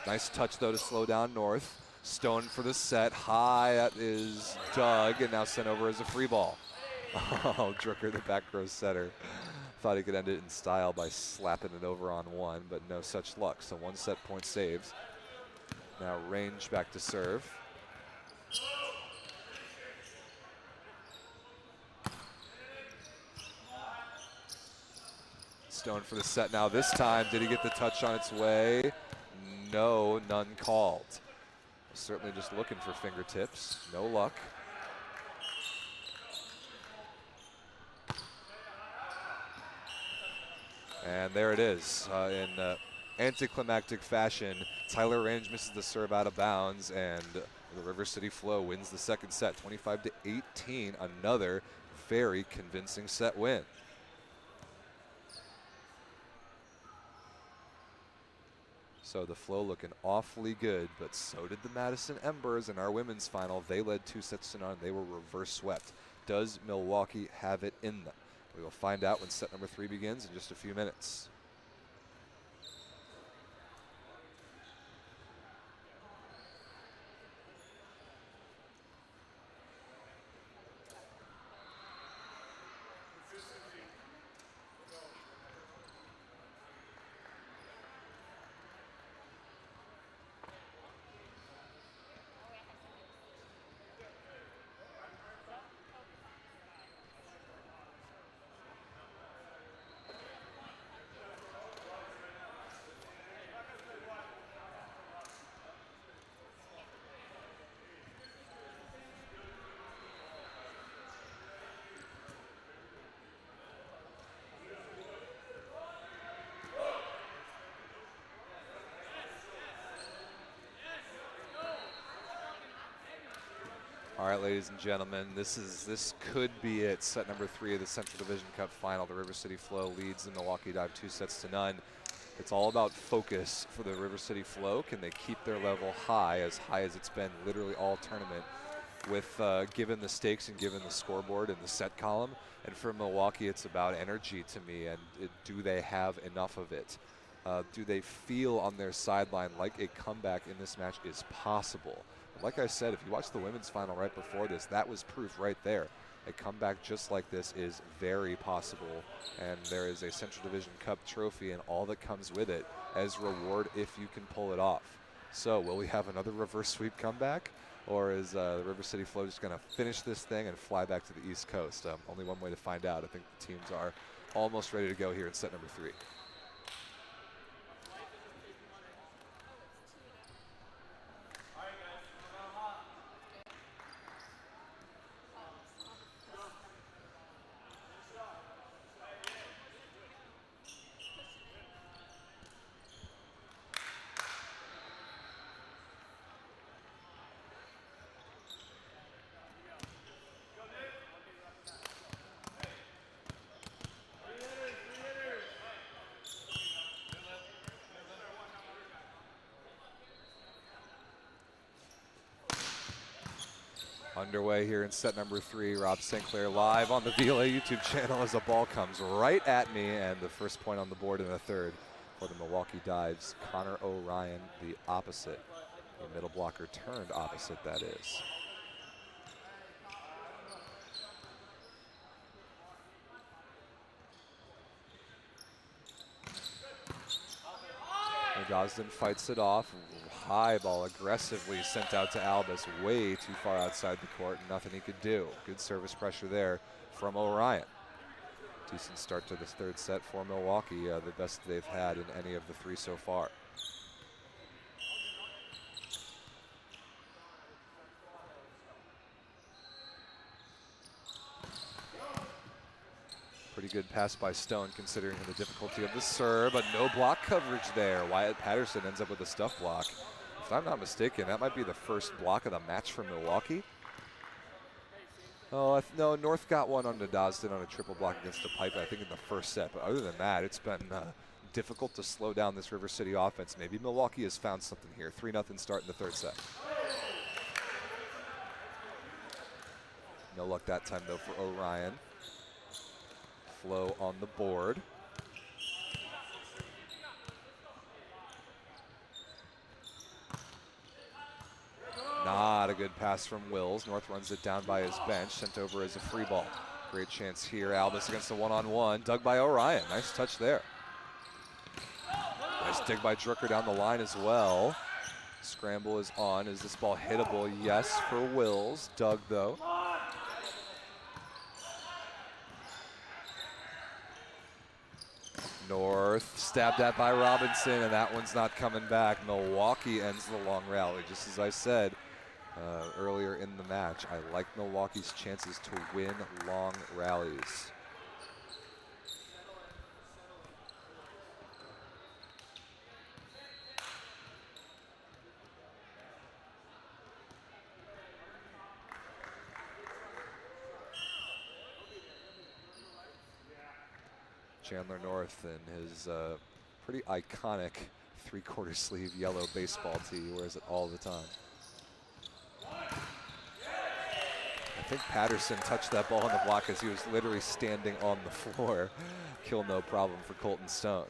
Nice touch, though, to slow down North. Stone for the set. High, that is dug, and now sent over as a free ball. Oh, Drucker, the back row setter. Thought he could end it in style by slapping it over on one, but no such luck. So one set point saved. Now Range back to serve. Stone for the set now. This time, did he get the touch on its way? No, none called. Certainly just looking for fingertips. No luck. And there it is. In anticlimactic fashion, Tyler Range misses the serve out of bounds, and the River City Flow wins the second set, 25-18. Another very convincing set win. So the Flow looking awfully good, but so did the Madison Embers in our women's final. They led 2-0. They were reverse swept. Does Milwaukee have it in them? We will find out when set number 3 begins in just a few minutes. All right, ladies and gentlemen, this could be it. Set number 3 of the Central Division Cup final. The River City Flow leads the Milwaukee Dive 2-0. It's all about focus for the River City Flow. Can they keep their level high as it's been literally all tournament, with given the stakes and given the scoreboard and the set column? And for Milwaukee, it's about energy to me, and do they have enough of it? Do they feel on their sideline like a comeback in this match is possible? Like I said, if you watch the women's final right before this, that was proof right there. A comeback just like this is very possible, and there is a Central Division Cup trophy and all that comes with it as reward if you can pull it off. So will we have another reverse sweep comeback, or is the River City Flow just going to finish this thing and fly back to the East Coast? Only one way to find out. I think the teams are almost ready to go here in set number 3. Underway here in set number 3. Rob St. Clair live on the VLA YouTube channel as the ball comes right at me, and the first point on the board in the third for the Milwaukee Dives. Connor O'Ryan, the opposite, the middle blocker turned opposite, that is. Gosden fights it off. High ball aggressively sent out to Albus, way too far outside the court. Nothing he could do. Good service pressure there from O'Ryan. Decent start to this third set for Milwaukee, the best they've had in any of the 3 so far. Pretty good pass by Stone considering the difficulty of the serve, but no block coverage there. Wyatt Patterson ends up with a stuff block. If I'm not mistaken, that might be the first block of the match for Milwaukee. Oh, no, North got one on Nadazden on a triple block against the pipe, I think in the first set. But other than that, it's been difficult to slow down this River City offense. Maybe Milwaukee has found something here. 3-0 start in the third set. No luck that time, though, for O'Ryan. Flow on the board. Not a good pass from Wills. North runs it down by his bench, sent over as a free ball. Great chance here. Albus against the one-on-one. Dug by O'Ryan. Nice touch there. Nice dig by Drucker down the line as well. Scramble is on. Is this ball hittable? Yes, for Wills. Dug, though. North stabbed at by Robinson, and that one's not coming back. Milwaukee ends the long rally. Just as I said earlier in the match, I like Milwaukee's chances to win long rallies. Chandler North in his pretty iconic 3/4 sleeve yellow baseball tee. He wears it all the time. I think Patterson touched that ball on the block as he was literally standing on the floor. Kill no problem for Colton Stone.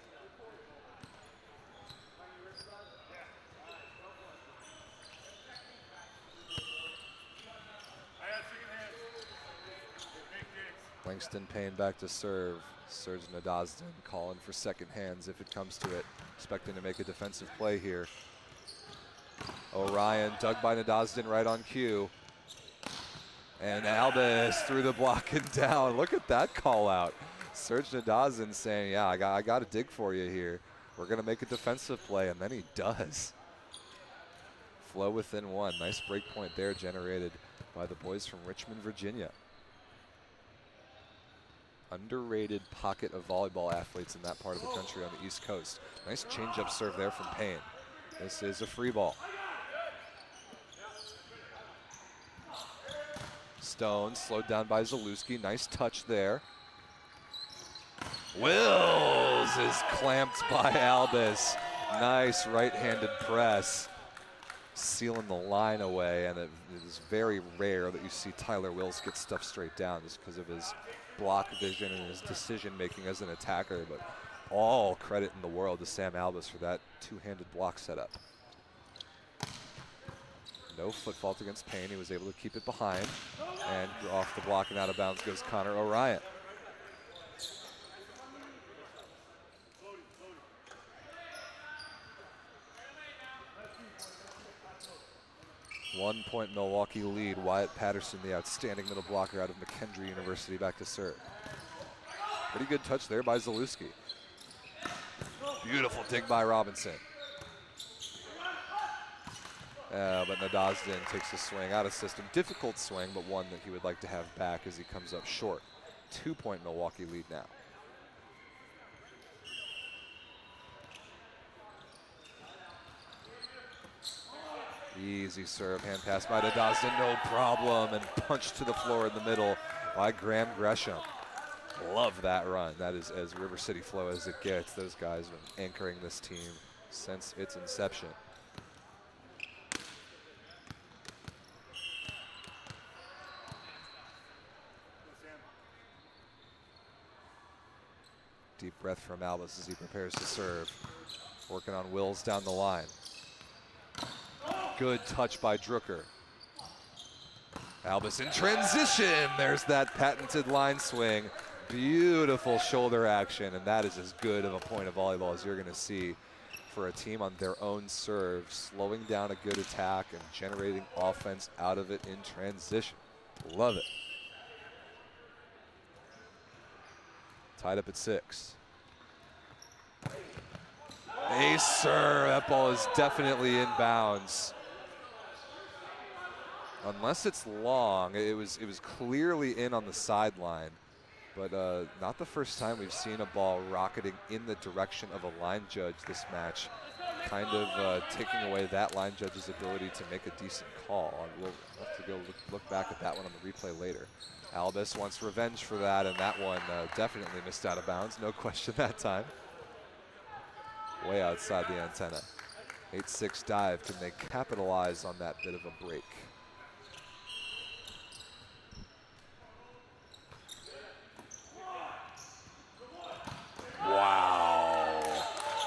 Langston Payne back to serve. Serge Nadazden calling for second hands if it comes to it. Expecting to make a defensive play here. O'Ryan dug by Nadazden right on cue. And Albus through the block and down. Look at that call out. Serge Nadazden saying, yeah, I got to dig for you here. We're going to make a defensive play, and then he does. Flow within one. Nice break point there generated by the boys from Richmond, Virginia. Underrated pocket of volleyball athletes in that part of the country on the East Coast. Nice change-up serve there from Payne. This is a free ball. Stone slowed down by Zalewski. Nice touch there. Wills is clamped by Albus. Nice right-handed press, sealing the line away, and it is very rare that you see Tyler Wills get stuff straight down just because of his block vision and his decision-making as an attacker, but all credit in the world to Sam Albus for that two-handed block setup. No foot fault against Payne. He was able to keep it behind, and off the block and out of bounds goes Connor Orion. 1 point Milwaukee lead. Wyatt Patterson, the outstanding middle blocker out of McKendree University, back to serve. Pretty good touch there by Zalewski. Beautiful dig by Robinson. But Nadazhdin takes a swing out of system. Difficult swing, but one that he would like to have back as he comes up short. 2 point Milwaukee lead now. Easy serve, hand pass by Nadazhdin, no problem, and punch to the floor in the middle by Graham Gresham. Love that run. That is as River City flow as it gets. Those guys have been anchoring this team since its inception. Deep breath from Albus as he prepares to serve. Working on Wills down the line. Good touch by Drucker. Albus in transition. There's that patented line swing. Beautiful shoulder action, and that is as good of a point of volleyball as you're going to see for a team on their own serve, slowing down a good attack and generating offense out of it in transition. Love it. Tied up at 6. Ace serve. That ball is definitely in bounds. Unless it's long, it was clearly in on the sideline, but not the first time we've seen a ball rocketing in the direction of a line judge this match, kind of taking away that line judge's ability to make a decent call. We'll have to go look back at that one on the replay later. Albus wants revenge for that, and that one definitely missed out of bounds, no question that time. Way outside the antenna. 8-6 dive. Can they capitalize on that bit of a break? Wow.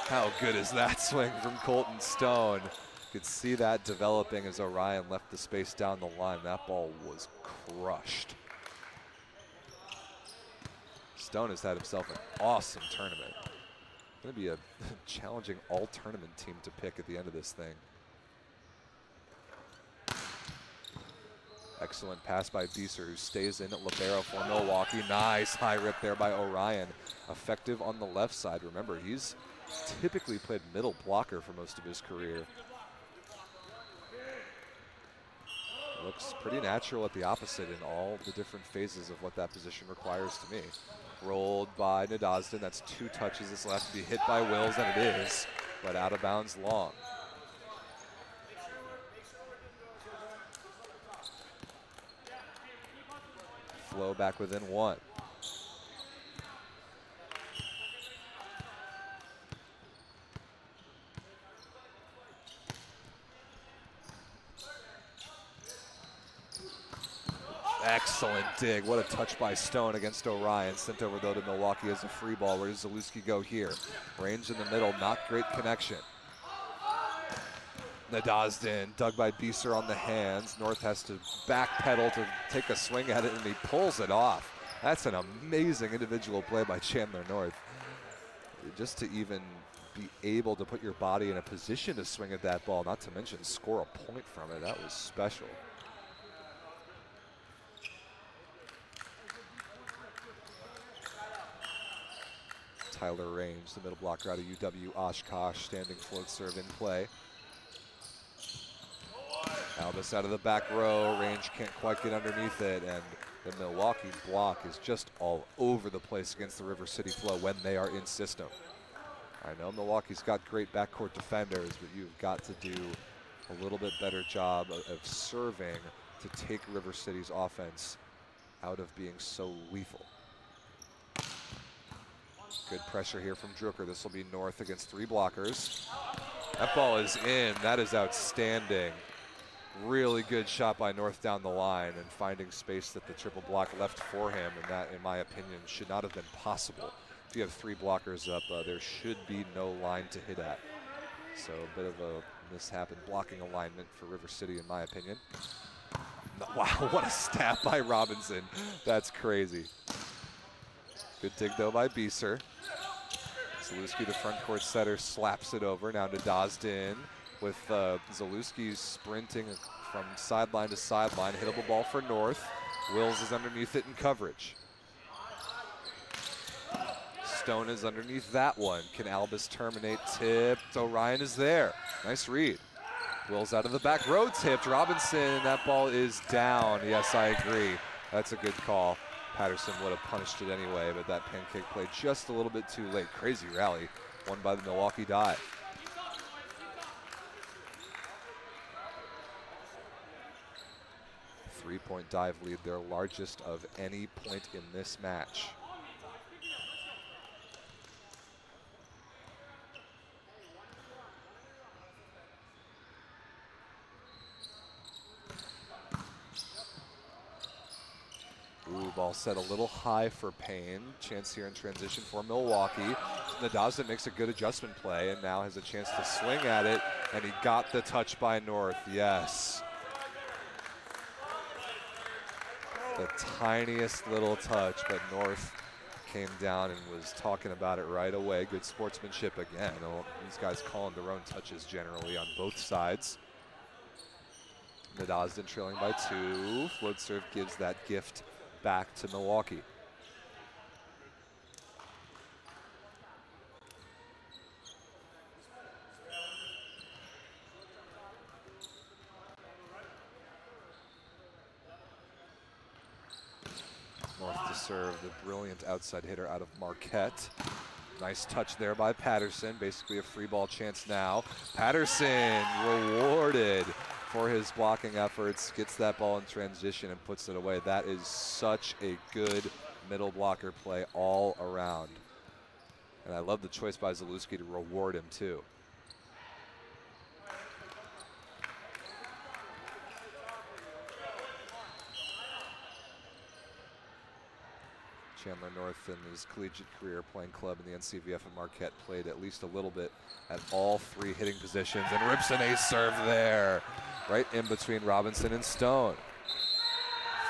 How good is that swing from Colton Stone? You could see that developing as Orion left the space down the line. That ball was crushed. Stone has had himself an awesome tournament. Going to be a challenging all-tournament team to pick at the end of this thing. Excellent pass by Bieser, who stays in at libero for Milwaukee. Nice high rip there by Orion. Effective on the left side. Remember, he's typically played middle blocker for most of his career. Looks pretty natural at the opposite in all the different phases of what that position requires to me. Rolled by Nadazhdin. That's 2 touches. This will have to be hit by Wills, and it is, but out of bounds long. Flow back within 1. Excellent dig. What a touch by Stone against Orion. Sent over, though, to Milwaukee as a free ball. Where does Zalewski go here? Range in the middle. Not great connection. Nadazhdin dug by Bieser on the hands. North has to backpedal to take a swing at it, and he pulls it off. That's an amazing individual play by Chandler North. Just to even be able to put your body in a position to swing at that ball, not to mention score a point from it, that was special. Tyler Range, the middle blocker out of UW Oshkosh, standing float serve in play. Albus out of the back row. Range can't quite get underneath it, and the Milwaukee block is just all over the place against the River City flow when they are in system. I know Milwaukee's got great backcourt defenders, but you've got to do a little bit better job of serving to take River City's offense out of being so lethal. Good pressure here from Drucker. This will be North against 3 blockers. That ball is in. That is outstanding. Really good shot by North down the line and finding space that the triple block left for him, and that, in my opinion, should not have been possible. If you have 3 blockers up, there should be no line to hit at. So a bit of a mishap in blocking alignment for River City, in my opinion. Wow, what a stab by Robinson. That's crazy. Good dig, though, by Bieser. Zalewski, the front court setter, slaps it over. Now to Dosden with Zalewski sprinting from sideline to sideline. Hittable ball for North. Wills is underneath it in coverage. Stone is underneath that one. Can Albus terminate? Tipped. Orion is there. Nice read. Wills out of the back row, tipped. Robinson, that ball is down. Yes, I agree. That's a good call. Patterson would have punished it anyway, but that pancake played just a little bit too late. Crazy rally, won by the Milwaukee Dive. Three-point dive lead, their largest of any point in this match. Ooh, ball set a little high for Payne. Chance here in transition for Milwaukee. Nadazda makes a good adjustment play and now has a chance to swing at it, and he got the touch by North, yes. The tiniest little touch, but North came down and was talking about it right away. Good sportsmanship again. These guys calling their own touches generally on both sides. Nadazda trailing by 2. Float serve gives that gift back to Milwaukee. North to serve, the brilliant outside hitter out of Marquette. Nice touch there by Patterson, basically a free ball chance now. Patterson rewarded for his blocking efforts, gets that ball in transition and puts it away. That is such a good middle blocker play all around. And I love the choice by Zalewski to reward him too. Chandler North in his collegiate career playing club in the NCVF and Marquette played at least a little bit at all 3 hitting positions and rips an ace serve there. Right in between Robinson and Stone.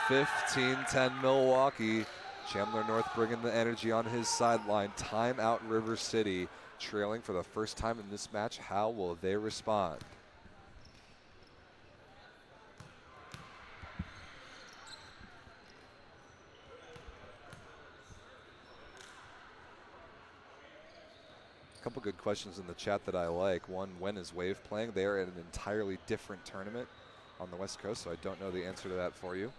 15-10 Milwaukee. Chandler North bringing the energy on his sideline. Timeout River City, trailing for the first time in this match. How will they respond? A couple good questions in the chat that I like. One, when is Wave playing? They are at an entirely different tournament on the West Coast, so I don't know the answer to that for you.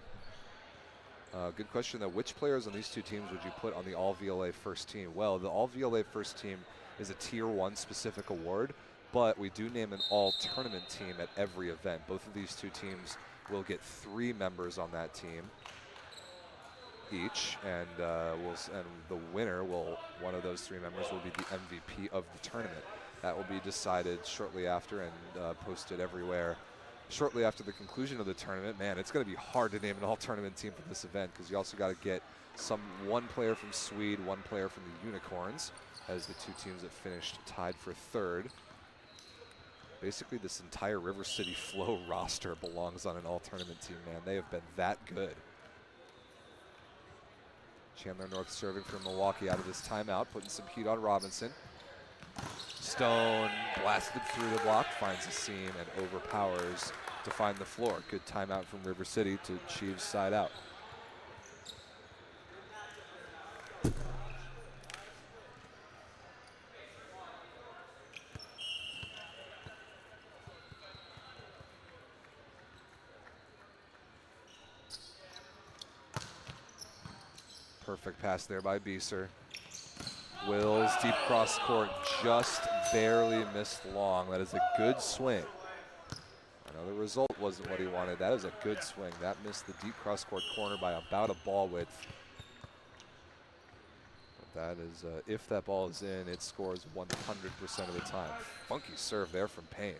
Good question though, which players on these 2 teams would you put on the All VLA first team? Well, the All VLA first team is a Tier 1 specific award, but we do name an All Tournament team at every event. Both of these 2 teams will get 3 members on that team each, and the winner will, one of those 3 members will be the MVP of the tournament. That will be decided shortly after and posted everywhere shortly after the conclusion of the tournament. Man, it's going to be hard to name an all-tournament team for this event because you also got to get one player from Swede, 1 player from the Unicorns, as the 2 teams that finished tied for 3rd. Basically, this entire River City Flow roster belongs on an all-tournament team, man. They have been that good. Chandler North serving for Milwaukee out of this timeout, putting some heat on Robinson. Stone blasted through the block, finds a seam and overpowers to find the floor. Good timeout from River City to Chiefs side out. Perfect pass there by Bieser. Wills, deep cross court, just barely missed long. That is a good swing. Now the result wasn't what he wanted. That is a good swing. That missed the deep cross-court corner by about a ball width. But that is, if that ball is in, it scores 100% of the time. Funky serve there from Payne.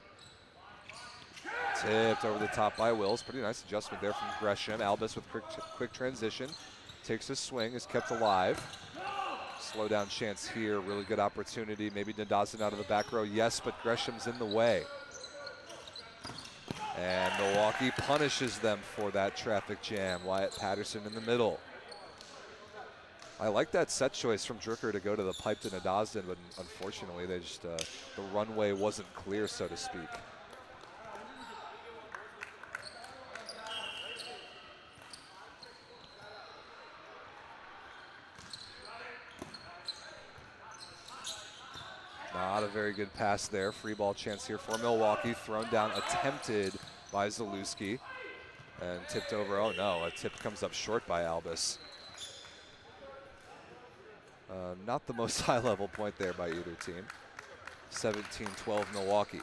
Tipped over the top by Wills. Pretty nice adjustment there from Gresham. Albus with quick transition. Takes his swing, is kept alive. Slow down chance here. Really good opportunity. Maybe Nadazin out of the back row. Yes, but Gresham's in the way. And Milwaukee punishes them for that traffic jam. Wyatt Patterson in the middle. I like that set choice from Drucker to go to the pipe to Nadazin, but unfortunately they just, the runway wasn't clear, so to speak. Not a very good pass there. Free ball chance here for Milwaukee. Thrown down, attempted by Zalewski. And tipped over. Oh no, a tip comes up short by Albus. Not the most high-level point there by either team. 17-12 Milwaukee.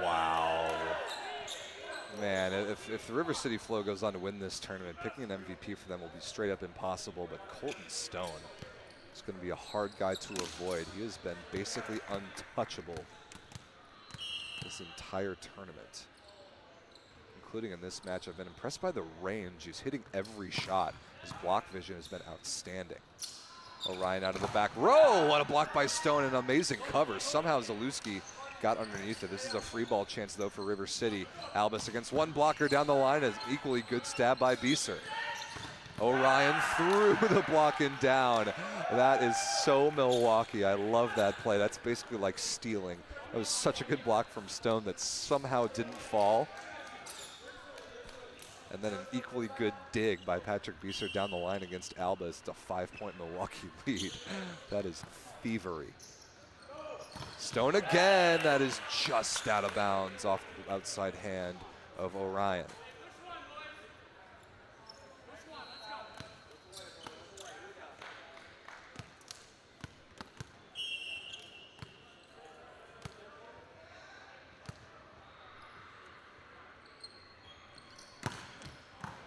Wow. Man, if the River City Flow goes on to win this tournament, picking an MVP for them will be straight up impossible, but Colton Stone is going to be a hard guy to avoid. He has been basically untouchable this entire tournament, including in this match. I've been impressed by the range. He's hitting every shot. His block vision has been outstanding. Orion out of the back row. What a block by Stone, an amazing cover. Somehow Zalewski got underneath it. This is a free ball chance though for River City. Albus against one blocker down the line. An equally good stab by Bieser. Orion through the block and down. That is so Milwaukee. I love that play. That's basically like stealing. That was such a good block from Stone that somehow didn't fall. And then an equally good dig by Patrick Bieser down the line against Albus. It's a 5-point Milwaukee lead. That is thievery. Stone again. That is just out of bounds off the outside hand of Orion.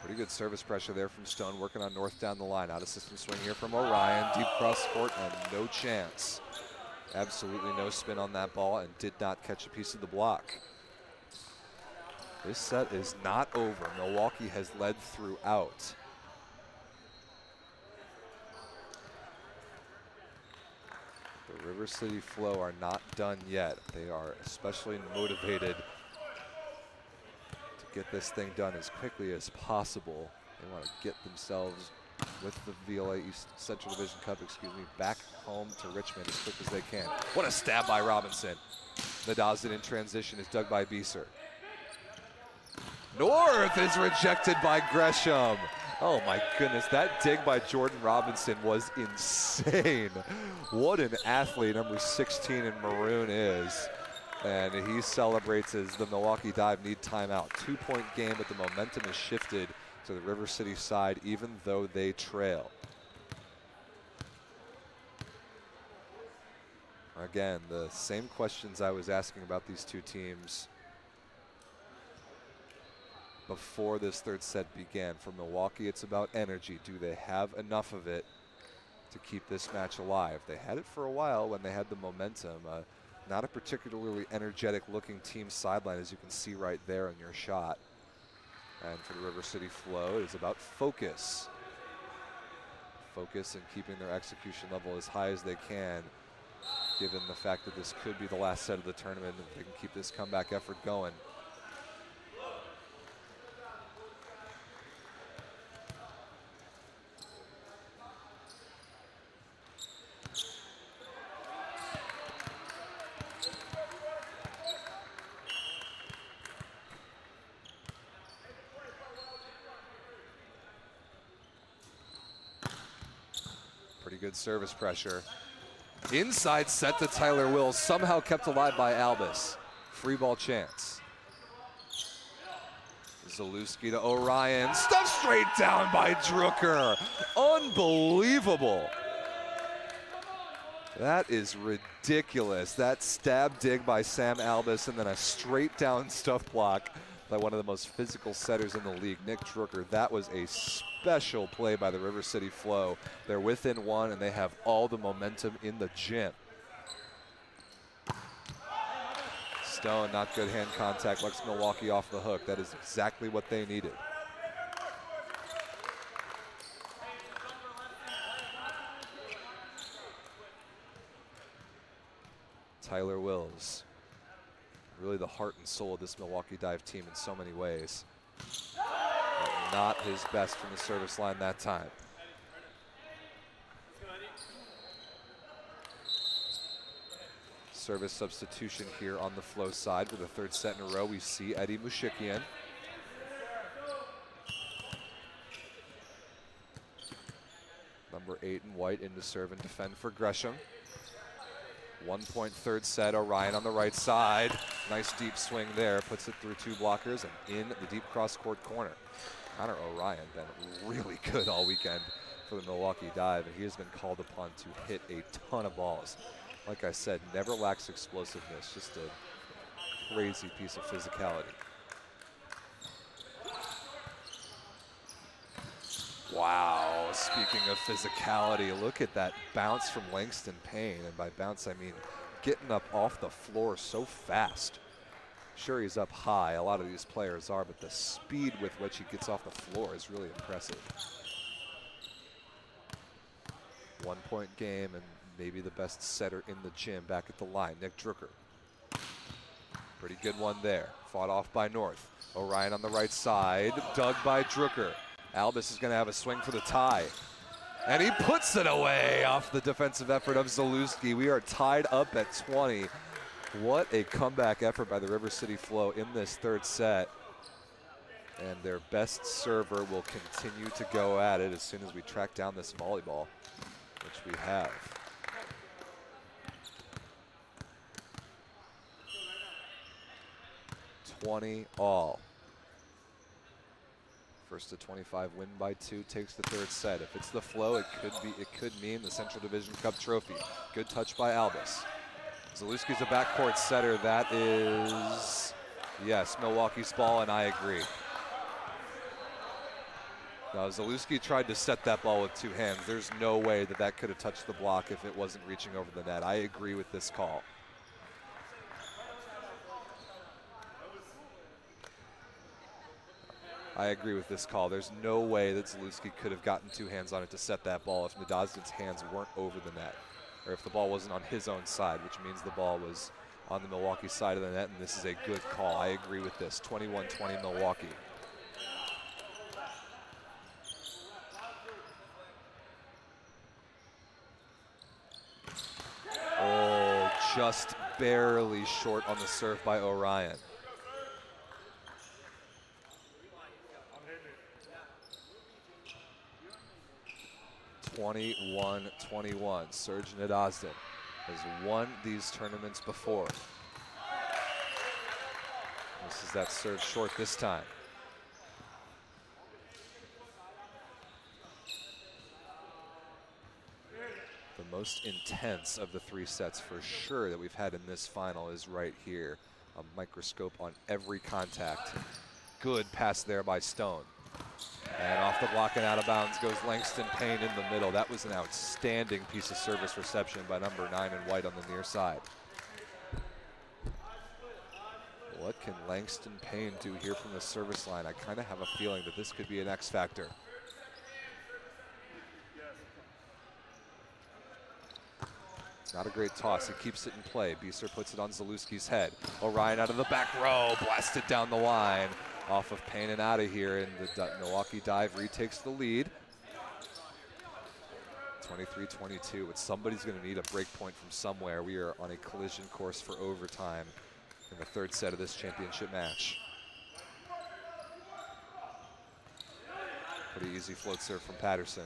Pretty good service pressure there from Stone, working on North down the line. Out of system swing here from Orion. Deep cross court and no chance. Absolutely no spin on that ball and did not catch a piece of the block. This set is not over. Milwaukee has led throughout. The River City Flow are not done yet. They are especially motivated get this thing done as quickly as possible. They want to get themselves with the VLA East Central Division Cup, back home to Richmond as quick as they can. What a stab by Robinson. Nadazin in transition is dug by Bieser. North is rejected by Gresham. Oh my goodness, that dig by Jordan Robinson was insane. What an athlete number 16 in maroon is. And he celebrates as the Milwaukee Dive need timeout. 2-point game, but the momentum is shifted to the River City side, even though they trail. Again, the same questions I was asking about these two teams before this third set began. For Milwaukee, it's about energy. Do they have enough of it to keep this match alive? They had it for a while when they had the momentum. Not a particularly energetic looking team sideline, as you can see right there in your shot. And for the River City Flow, it is about focus. Focus and keeping their execution level as high as they can, given the fact that this could be the last set of the tournament if they can keep this comeback effort going. Good service pressure. Inside set to Tyler Wills, somehow kept alive by Albus. Free ball chance. Zalewski to Orion. Stuffed straight down by Drucker. Unbelievable. That is ridiculous. That stab dig by Sam Albus and then a straight down stuff block by one of the most physical setters in the league, Nick Drucker. That was a special play by the River City Flow. They're within one and they have all the momentum in the gym. Stone, not good hand contact, lets Milwaukee off the hook. That is exactly what they needed. Tyler Wills, really the heart and soul of this Milwaukee Dive team in so many ways. But not his best from the service line that time. Service substitution here on the Flow side for the third set in a row. We see Eddie Mushikian. Number 8 in white in to serve and defend for Gresham. 1 point third set, Orion on the right side. Nice deep swing there, puts it through two blockers and in the deep cross court corner. Connor Orion been really good all weekend for the Milwaukee Dive, and he has been called upon to hit a ton of balls. Like I said, never lacks explosiveness, just a crazy piece of physicality. Wow, speaking of physicality, look at that bounce from Langston Payne. And by bounce, I mean getting up off the floor so fast. Sure, he's up high, a lot of these players are, but the speed with which he gets off the floor is really impressive. 1 point game and maybe the best setter in the gym back at the line, Nick Drucker. Pretty good one there, fought off by North. Orion on the right side, dug by Drucker. Albus is going to have a swing for the tie. And he puts it away off the defensive effort of Zalewski. We are tied up at 20. What a comeback effort by the River City Flow in this third set. And their best server will continue to go at it as soon as we track down this volleyball, which we have. $20 all. First to 25 win by 2 takes the third set. If it's the Flow, it could mean the Central Division Cup trophy. Good touch by Albus. Zalewski's a backcourt setter. That is, yes, Milwaukee's ball, and I agree. Now, Zalewski tried to set that ball with two hands. There's no way that that could have touched the block if it wasn't reaching over the net. I agree with this call. I agree with this call. There's no way that Zalewski could have gotten two hands on it to set that ball if Nadazhdin's hands weren't over the net, or if the ball wasn't on his own side, which means the ball was on the Milwaukee side of the net, and this is a good call. I agree with this. 21-20 Milwaukee. Oh, just barely short on the serve by Orion. 21-21. Serge Nadazhdin has won these tournaments before. This is that serve short this time. The most intense of the three sets for sure that we've had in this final is right here. A microscope on every contact. Good pass there by Stone. And off the block and out of bounds goes Langston Payne in the middle. That was an outstanding piece of service reception by number 9 in white on the near side. What can Langston Payne do here from the service line? I kind of have a feeling that this could be an X factor. It's not a great toss. He keeps it in play. Bieser puts it on Zalewski's head. Orion out of the back row, blasted down the line. Off of Payne and out of here, and the Milwaukee Dive retakes the lead. 23-22, but somebody's going to need a break point from somewhere. We are on a collision course for overtime in the third set of this championship match. Pretty easy float serve from Patterson.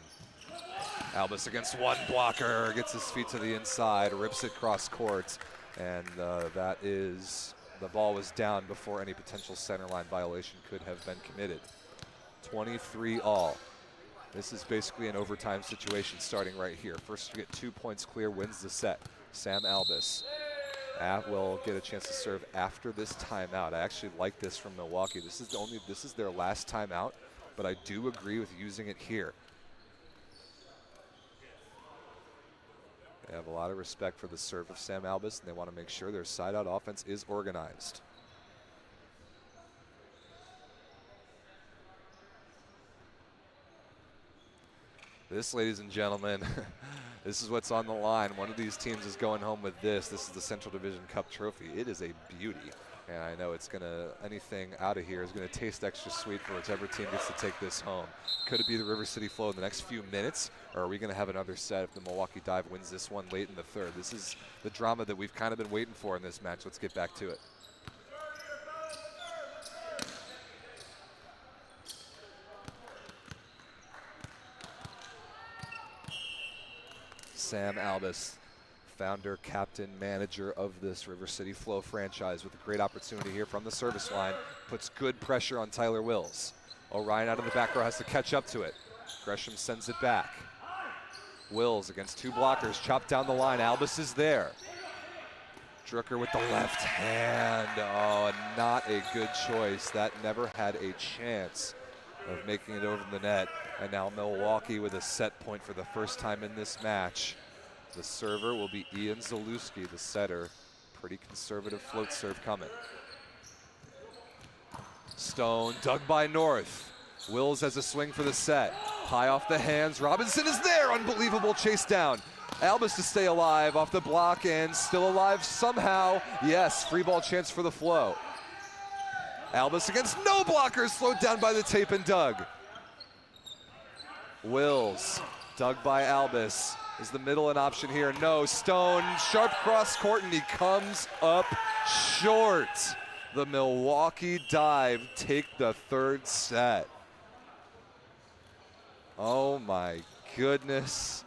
Albus against one blocker, gets his feet to the inside, rips it cross court, and that is The ball was down before any potential center line violation could have been committed. 23 all. This is basically an overtime situation starting right here. First to get 2 points clear wins the set. Sam Albus will get a chance to serve after this timeout. I actually like this from Milwaukee. This is their last timeout, but I do agree with using it here. They have a lot of respect for the serve of Sam Albus, and they want to make sure their side-out offense is organized. This, ladies and gentlemen, this is what's on the line. One of these teams is going home with this. This is the Central Division Cup trophy. It is a beauty, and I know it's gonna, anything out of here is gonna taste extra sweet for whichever team gets to take this home. Could it be the River City Flow in the next few minutes, or are we gonna have another set if the Milwaukee Dive wins this one late in the third? This is the drama that we've kind of been waiting for in this match. Let's get back to it. Sam Albus, founder, captain, manager of this River City Flow franchise, with a great opportunity here from the service line. Puts good pressure on Tyler Wills. Orion out of the back row has to catch up to it. Gresham sends it back. Wills against 2 blockers, chopped down the line. Albus is there. Drucker with the left hand. Oh, not a good choice. That never had a chance of making it over the net. And now Milwaukee with a set point for the first time in this match. The server will be Ian Zalewski, the setter. Pretty conservative float serve coming. Stone dug by North. Wills has a swing for the set. High off the hands. Robinson is there. Unbelievable chase down. Albus to stay alive off the block and still alive somehow. Yes, free ball chance for the Flow. Albus against no blockers, slowed down by the tape and dug. Wills, dug by Albus. Is the middle an option here? No, Stone, sharp cross court, and he comes up short. The Milwaukee Dive take the third set. Oh my goodness.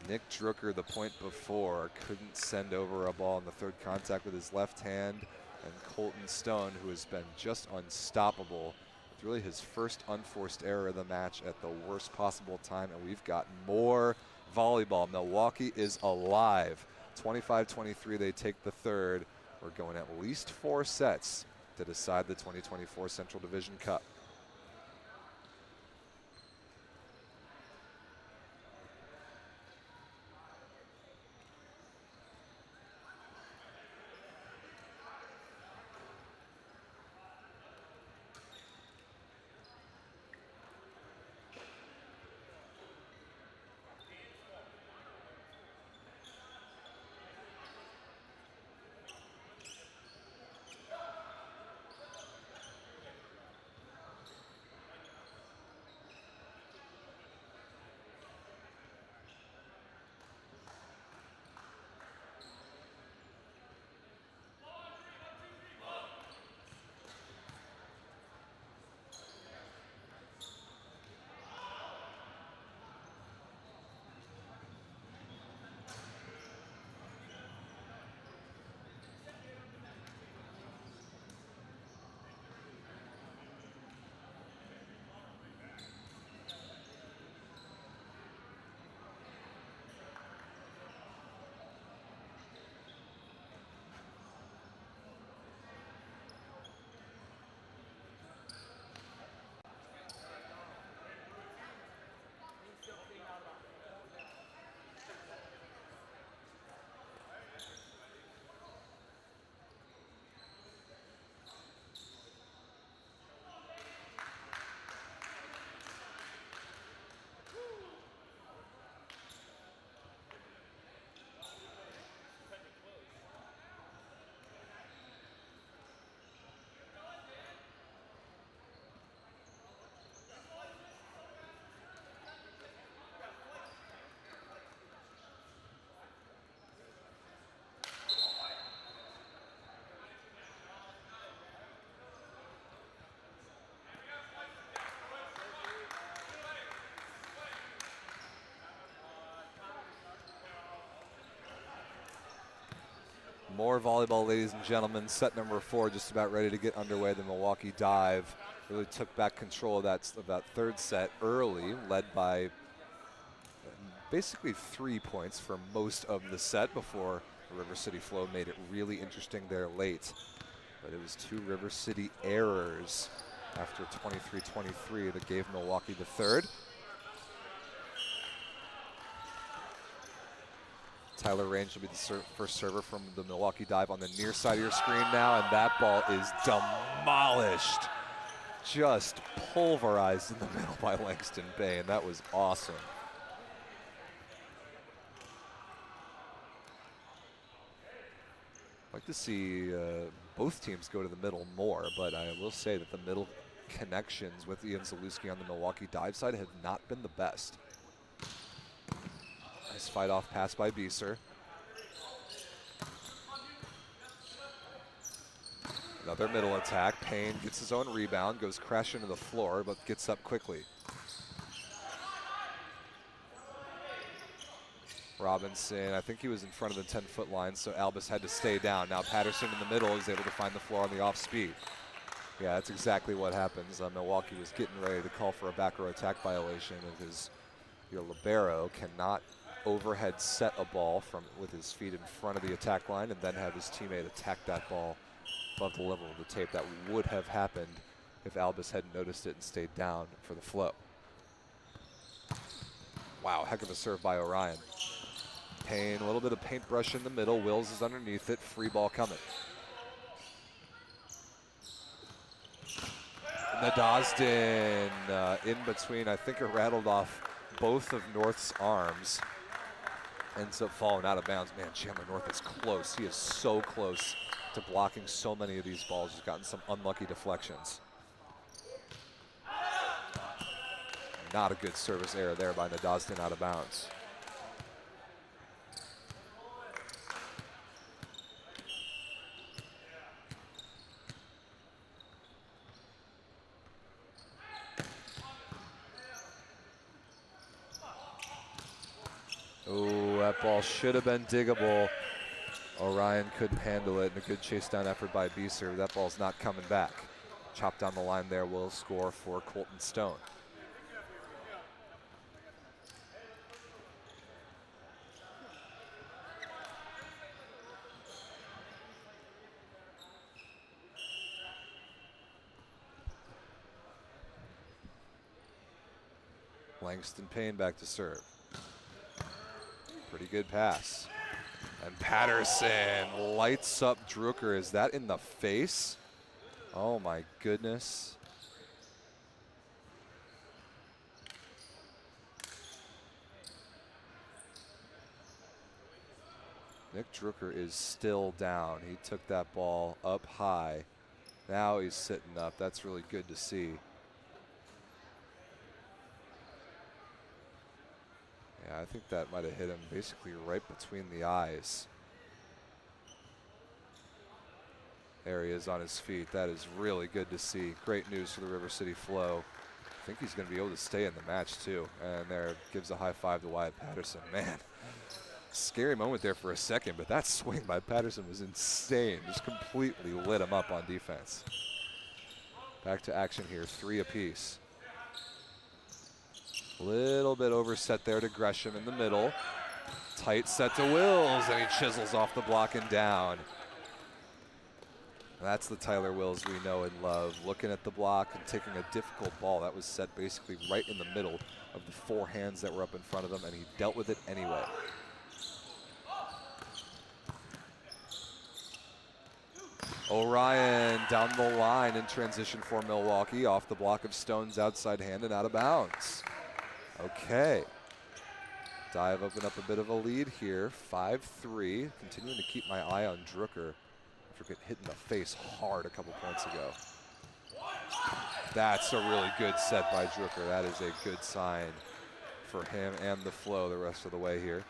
Nick Drucker, the point before, couldn't send over a ball in the third contact with his left hand. And Colton Stone, who has been just unstoppable. It's really his first unforced error of the match at the worst possible time, and we've got more volleyball. Milwaukee is alive. 25-23, they take the third. We're going at least 4 sets to decide the 2024 Central Division Cup. More volleyball, ladies and gentlemen. Set number 4 just about ready to get underway. The Milwaukee Dive really took back control of that third set early, led by basically 3 points for most of the set before River City Flow made it really interesting there late. But it was 2 River City errors after 23-23 that gave Milwaukee the third. Tyler Range will be the first server from the Milwaukee Dive on the near side of your screen now, and that ball is demolished. Just pulverized in the middle by Langston Bay, and that was awesome. I'd like to see both teams go to the middle more, but I will say that the middle connections with Ian Zalewski on the Milwaukee Dive side have not been the best. Nice fight off pass by Bieser. Another middle attack. Payne gets his own rebound, goes crashing to the floor, but gets up quickly. Robinson, I think he was in front of the 10-foot line, so Albus had to stay down. Now Patterson in the middle is able to find the floor on the off speed. Yeah, that's exactly what happens. Milwaukee was getting ready to call for a back row attack violation of your libero cannot overhead set a ball with his feet in front of the attack line and then have his teammate attack that ball above the level of the tape. That would have happened if Albus hadn't noticed it and stayed down for the flow. Wow, heck of a serve by Orion. Payne, a little bit of paintbrush in the middle. Wills is underneath it. Free ball coming. Nadasdin in between. I think it rattled off both of North's arms. Ends up falling out of bounds. Man, Chandler North is close. He is so close to blocking so many of these balls. He's gotten some unlucky deflections. Not a good service error there by Nadasdin out of bounds. Oh, that ball should have been diggable. Orion couldn't handle it, and a good chase down effort by Bieser. That ball's not coming back. Chopped down the line there will score for Colton Stone. Langston Payne back to serve. Pretty good pass. And Patterson lights up Drucker. Is that in the face? Oh my goodness. Nick Drucker is still down. He took that ball up high. Now he's sitting up. That's really good to see. Yeah, I think that might have hit him basically right between the eyes. There he is on his feet. That is really good to see. Great news for the River City Flow. I think he's going to be able to stay in the match too. And there, gives a high five to Wyatt Patterson. Man, scary moment there for a second, but that swing by Patterson was insane. Just completely lit him up on defense. Back to action here, 3 apiece. Little bit overset there to Gresham in the middle. Tight set to Wills, and he chisels off the block and down. That's the Tyler Wills we know and love. Looking at the block and taking a difficult ball that was set basically right in the middle of the 4 hands that were up in front of him, and he dealt with it anyway. Orion down the line in transition for Milwaukee, off the block of Stone's outside hand and out of bounds. Okay. Dive open up a bit of a lead here, 5-3. Continuing to keep my eye on Drucker after getting hit in the face hard a couple points ago. That's a really good set by Drucker. That is a good sign for him and the flow the rest of the way here.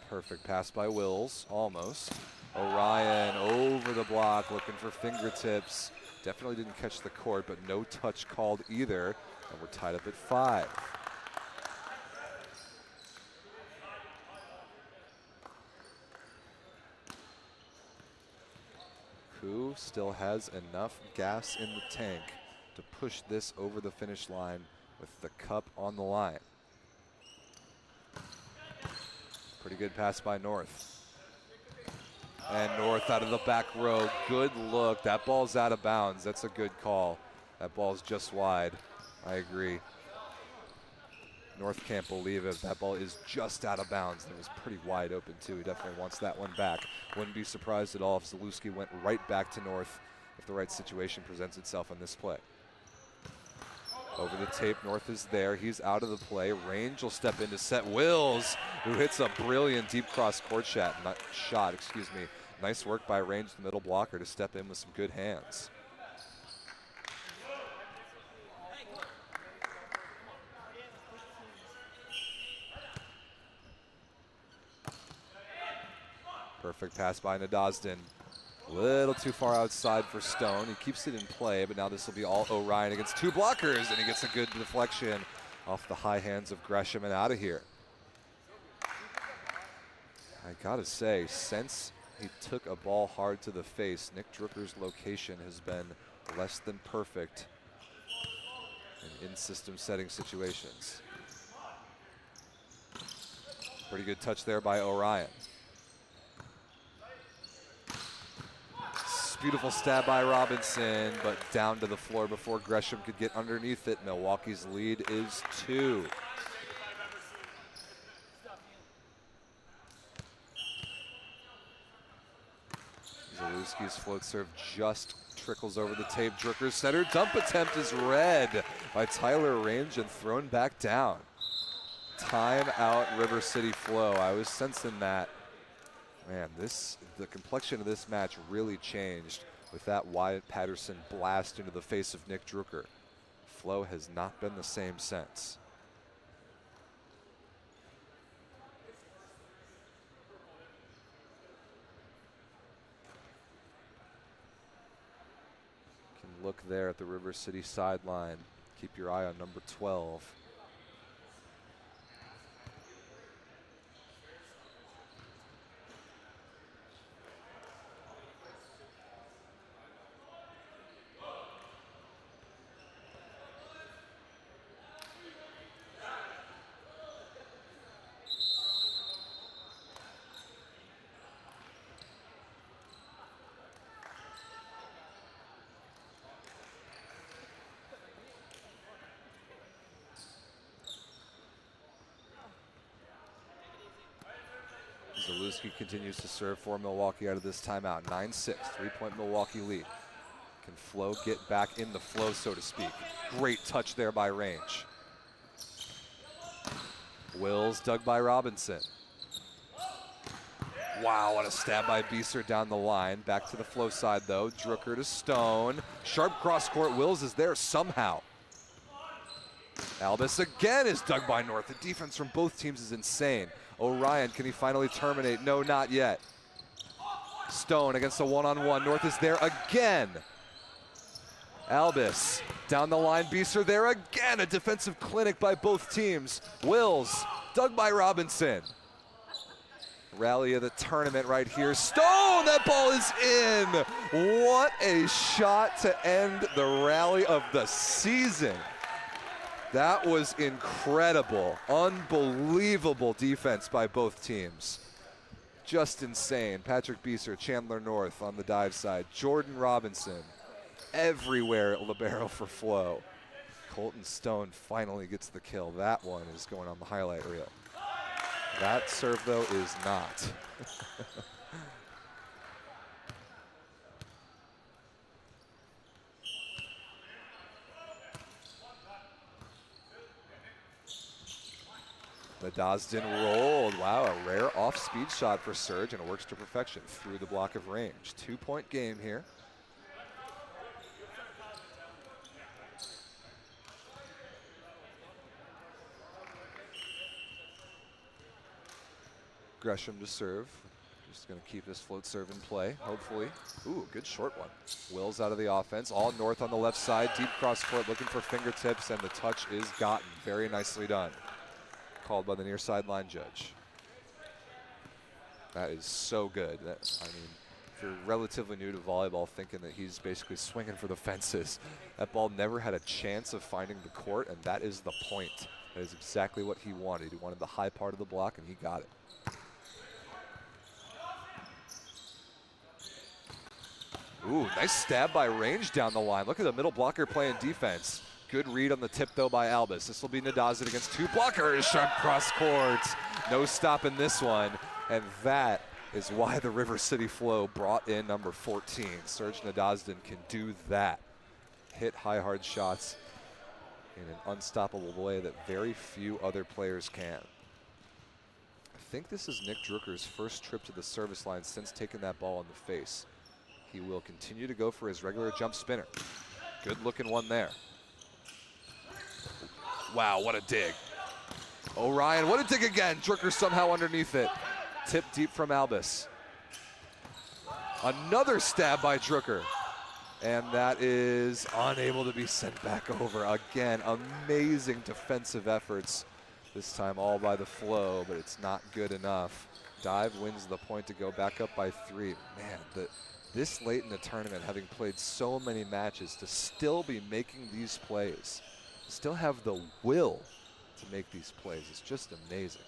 Perfect pass by Wills, almost. Orion over the block, looking for fingertips. Definitely didn't catch the court, but no touch called either. And we're tied up at 5. Who still has enough gas in the tank to push this over the finish line with the cup on the line. Pretty good pass by North. And North out of the back row. Good look. That ball's out of bounds. That's a good call. That ball's just wide. I agree. North can't believe it. That ball is just out of bounds. It was pretty wide open, too. He definitely wants that one back. Wouldn't be surprised at all if Zalewski went right back to North if the right situation presents itself on this play. Over the tape, North is there. He's out of the play. Range will step in to set Wills, who hits a brilliant deep cross court shot. Nice work by Range, the middle blocker, to step in with some good hands. Perfect pass by Nadazhdin. A little too far outside for Stone. He keeps it in play, but now this will be all Orion against 2 blockers, and he gets a good deflection off the high hands of Gresham and out of here. I gotta say, since he took a ball hard to the face, Nick Drucker's location has been less than perfect in system setting situations. Pretty good touch there by Orion. Beautiful stab by Robinson, but down to the floor before Gresham could get underneath it. Milwaukee's lead is 2. Zalewski's float serve just trickles over the tape. Drucker's center dump attempt is read by Tyler Range and thrown back down. Time out, River City Flow. I was sensing that. Man, the complexion of this match really changed with that Wyatt Patterson blast into the face of Nick Drucker. Flow has not been the same since. You can look there at the River City sideline. Keep your eye on number 12. Zalewski continues to serve for Milwaukee out of this timeout. 9-6, 3-point Milwaukee lead. Can Flow get back in the flow, so to speak? Great touch there by Range. Wills dug by Robinson. Wow, what a stab by Bieser down the line. Back to the Flow side though. Drucker to Stone. Sharp cross court. Wills is there somehow. Albus again is dug by North. The defense from both teams is insane. Orion, can he finally terminate? No, not yet. Stone against a one-on-one. North is there again. Albus down the line. Bieser there again. A defensive clinic by both teams. Wills dug by Robinson. Rally of the tournament right here. Stone, that ball is in. What a shot to end the rally of the season. That was incredible. Unbelievable defense by both teams. Just insane. Patrick Bieser, Chandler North on the dive side. Jordan Robinson, everywhere libero for Flow. Colton Stone finally gets the kill. That one is going on the highlight reel. That serve, though, is not. Nadazhdin rolled. Wow, a rare off-speed shot for Serge, and it works to perfection through the block of Range. 2-point game here. Gresham to serve. Just going to keep this float serve in play, hopefully. Ooh, good short one. Wills out of the offense, all north on the left side, deep cross court, looking for fingertips, and the touch is gotten. Very nicely done. Called by the near sideline judge. That is so good. I mean, if you're relatively new to volleyball, thinking that he's basically swinging for the fences, that ball never had a chance of finding the court, and that is the point. That is exactly what he wanted. He wanted the high part of the block, and he got it. Ooh, nice stab by Range down the line. Look at the middle blocker playing defense. Good read on the tip, though, by Albus. This will be Nadazin against two blockers. Sharp cross court. No stop in this one. And that is why the River City Flow brought in number 14. Serge Nadazin can do that. Hit high, hard shots in an unstoppable way that very few other players can. I think this is Nick Drucker's first trip to the service line since taking that ball in the face. He will continue to go for his regular jump spinner. Good looking one there. Wow, what a dig. Orion, what a dig again. Drucker somehow underneath it. Tip deep from Albus. Another stab by Drucker. And that is unable to be sent back over. Again, amazing defensive efforts. This time all by the Flow, but it's not good enough. Dive wins the point to go back up by 3. Man, this late in the tournament, having played so many matches, to still be making these plays, still have the will to make these plays, it's just amazing.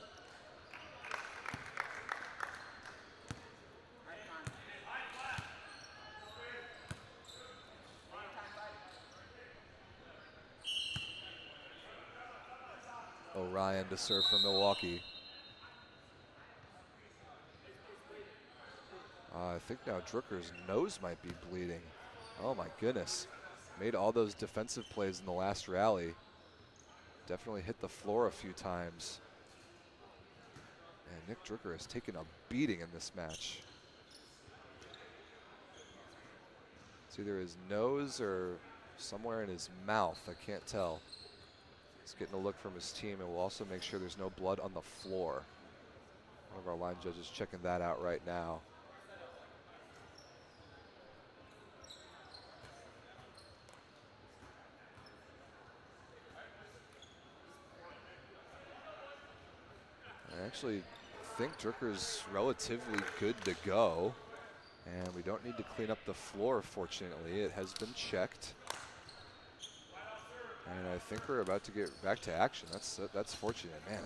Orion to serve for Milwaukee. I think now Drucker's nose might be bleeding. Oh my goodness. Made all those defensive plays in the last rally. Definitely hit the floor a few times. And Nick Drucker has taken a beating in this match. It's either his nose or somewhere in his mouth, I can't tell. He's getting a look from his team, and we'll also make sure there's no blood on the floor. One of our line judges checking that out right now. I actually think Drucker's relatively good to go. And we don't need to clean up the floor, fortunately. It has been checked. And I think we're about to get back to action. That's fortunate. Man,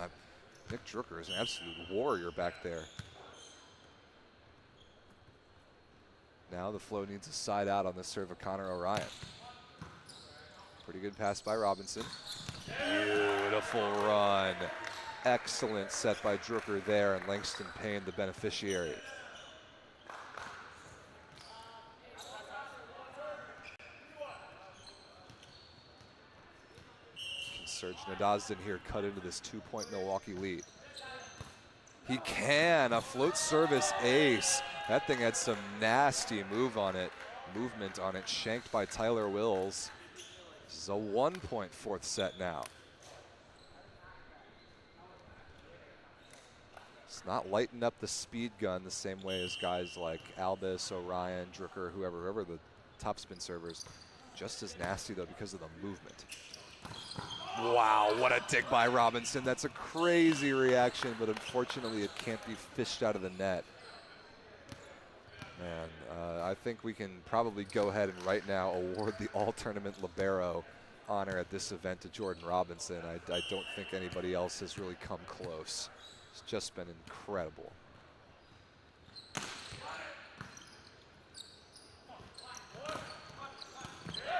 Nick Drucker is an absolute warrior back there. Now the Flow needs a side out on this serve of Connor Orion. Pretty good pass by Robinson. Beautiful run. Excellent set by Drucker there, and Langston Payne the beneficiary. Serge Nadazin here cut into this 2-point Milwaukee lead. He can, a float service ace. That thing had some nasty movement on it, shanked by Tyler Wills. This is a 1-point fourth set now. It's not lighting up the speed gun the same way as guys like Albus, Orion, Drucker, whoever the topspin servers. Just as nasty though because of the movement. Wow, what a dig by Robinson. That's a crazy reaction, but unfortunately it can't be fished out of the net. Man, I think we can probably go ahead and right now award the all-tournament libero honor at this event to Jordan Robinson. I don't think anybody else has really come close. It's just been incredible.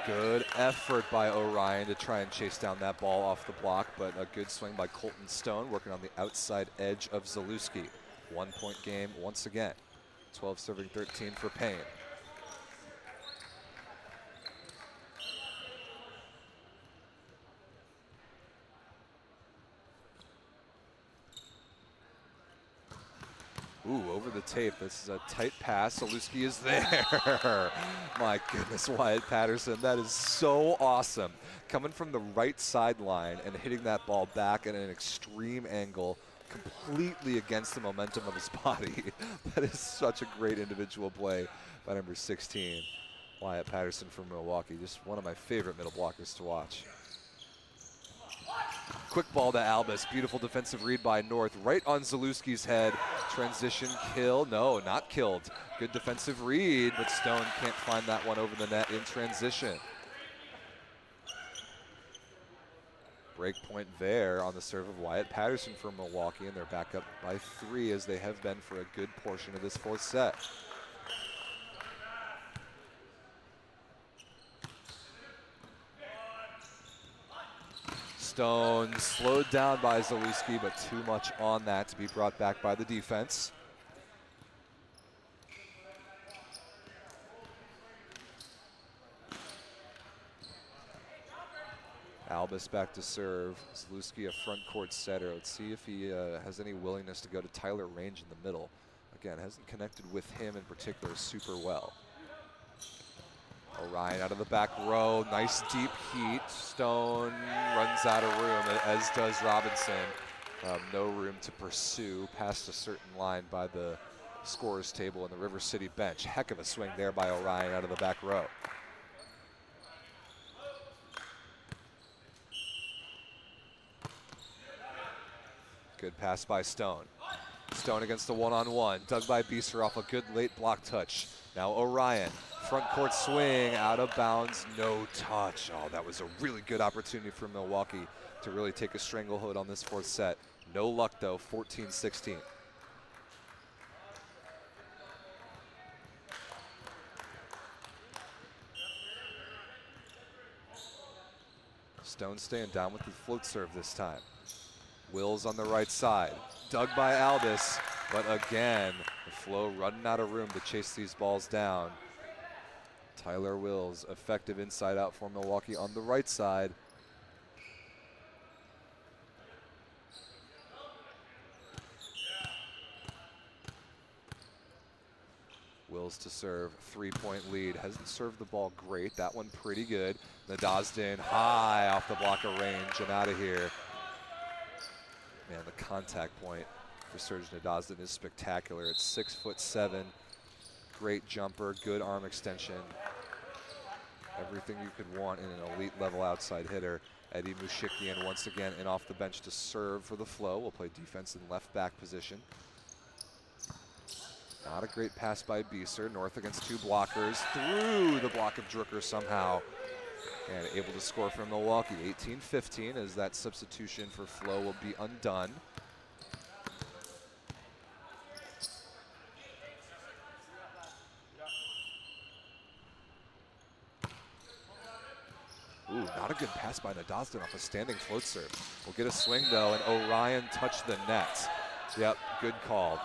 Good effort by Orion to try and chase down that ball off the block, but a good swing by Colton Stone working on the outside edge of Zalewski. 1-point game once again. 12 serving 13 for Payne. Ooh, over the tape. This is a tight pass. Zalewski is there. My goodness, Wyatt Patterson. That is so awesome. Coming from the right sideline and hitting that ball back at an extreme angle completely against the momentum of his body. That is such a great individual play by number 16, Wyatt Patterson from Milwaukee. Just one of my favorite middle blockers to watch. Quick ball to Albus. Beautiful defensive read by North. Right on Zalewski's head. Transition kill. No, not killed. Good defensive read, but Stone can't find that one over the net in transition. Break point there on the serve of Wyatt Patterson from Milwaukee, and they're back up by 3 as they have been for a good portion of this 4th set. Stone slowed down by Zalewski, but too much on that to be brought back by the defense. Albus back to serve. Zalewski a front court setter. Let's see if he has any willingness to go to Tyler Range in the middle. Again, hasn't connected with him in particular super well. Orion out of the back row. Nice deep heat. Stone runs out of room, as does Robinson. No room to pursue past a certain line by the scorer's table in the River City bench. Heck of a swing there by Orion out of the back row. Good pass by Stone. Stone against the one-on-one. Dug by Bieser off a good late block touch. Now Orion, front court swing, out of bounds, no touch. Oh, that was a really good opportunity for Milwaukee to really take a stranglehold on this 4th set. No luck though, 14-16. Stone staying down with the float serve this time. Wills on the right side, dug by Albus, but again, the flow running out of room to chase these balls down. Tyler Wills, effective inside out for Milwaukee on the right side. Wills to serve, 3-point lead. Hasn't served the ball great, that one pretty good. Nadazhdin high off the blocker range and out of here. Man, the contact point for Serge Nadazhdin is spectacular. It's 6'7", great jumper, good arm extension. Everything you could want in an elite level outside hitter. Eddie Mushikian once again in off the bench to serve for the flow. Will play defense in left back position. Not a great pass by Bieser. North against 2 blockers. Through the block of Drucker somehow. And able to score from Milwaukee. 18-15 as that substitution for flow will be undone. Ooh, not a good pass by Nadazhdin off a standing float serve. We'll get a swing though, and Orion touched the net. Yep, good call.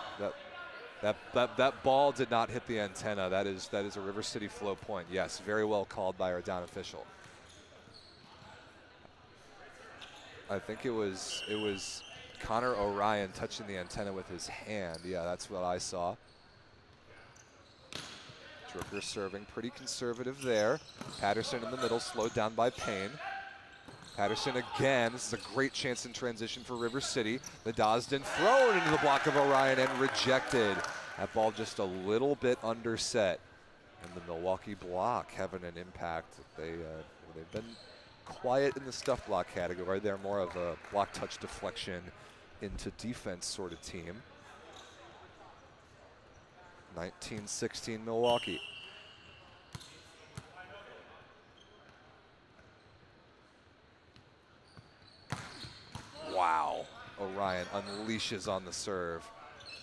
That ball did not hit the antenna. That is a River City flow point. Yes, very well called by our down official. I think it was Connor Orion touching the antenna with his hand. Yeah, that's what I saw. Drucker serving pretty conservative there. Patterson in the middle, slowed down by Payne. Patterson again. This is a great chance in transition for River City. Nadazhdin thrown into the block of Orion and rejected. That ball just a little bit underset. And the Milwaukee block having an impact. They've been quiet in the stuff block category. They're more of a block touch deflection into defense sort of team. 19-16 Milwaukee. Wow. Orion unleashes on the serve.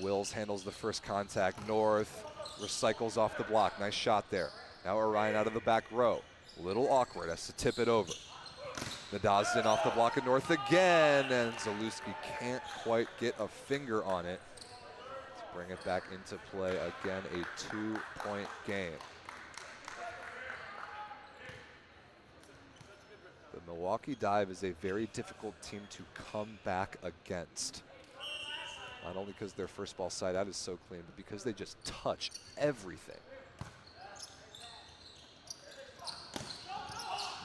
Wills handles the first contact. North recycles off the block. Nice shot there. Now Orion out of the back row. A little awkward, has to tip it over. Nadazhdin off the block of North again, and Zalewski can't quite get a finger on it. Let's bring it back into play again, a 2-point game. The Milwaukee Dive is a very difficult team to come back against. Not only because their first ball side out is so clean, but because they just touch everything.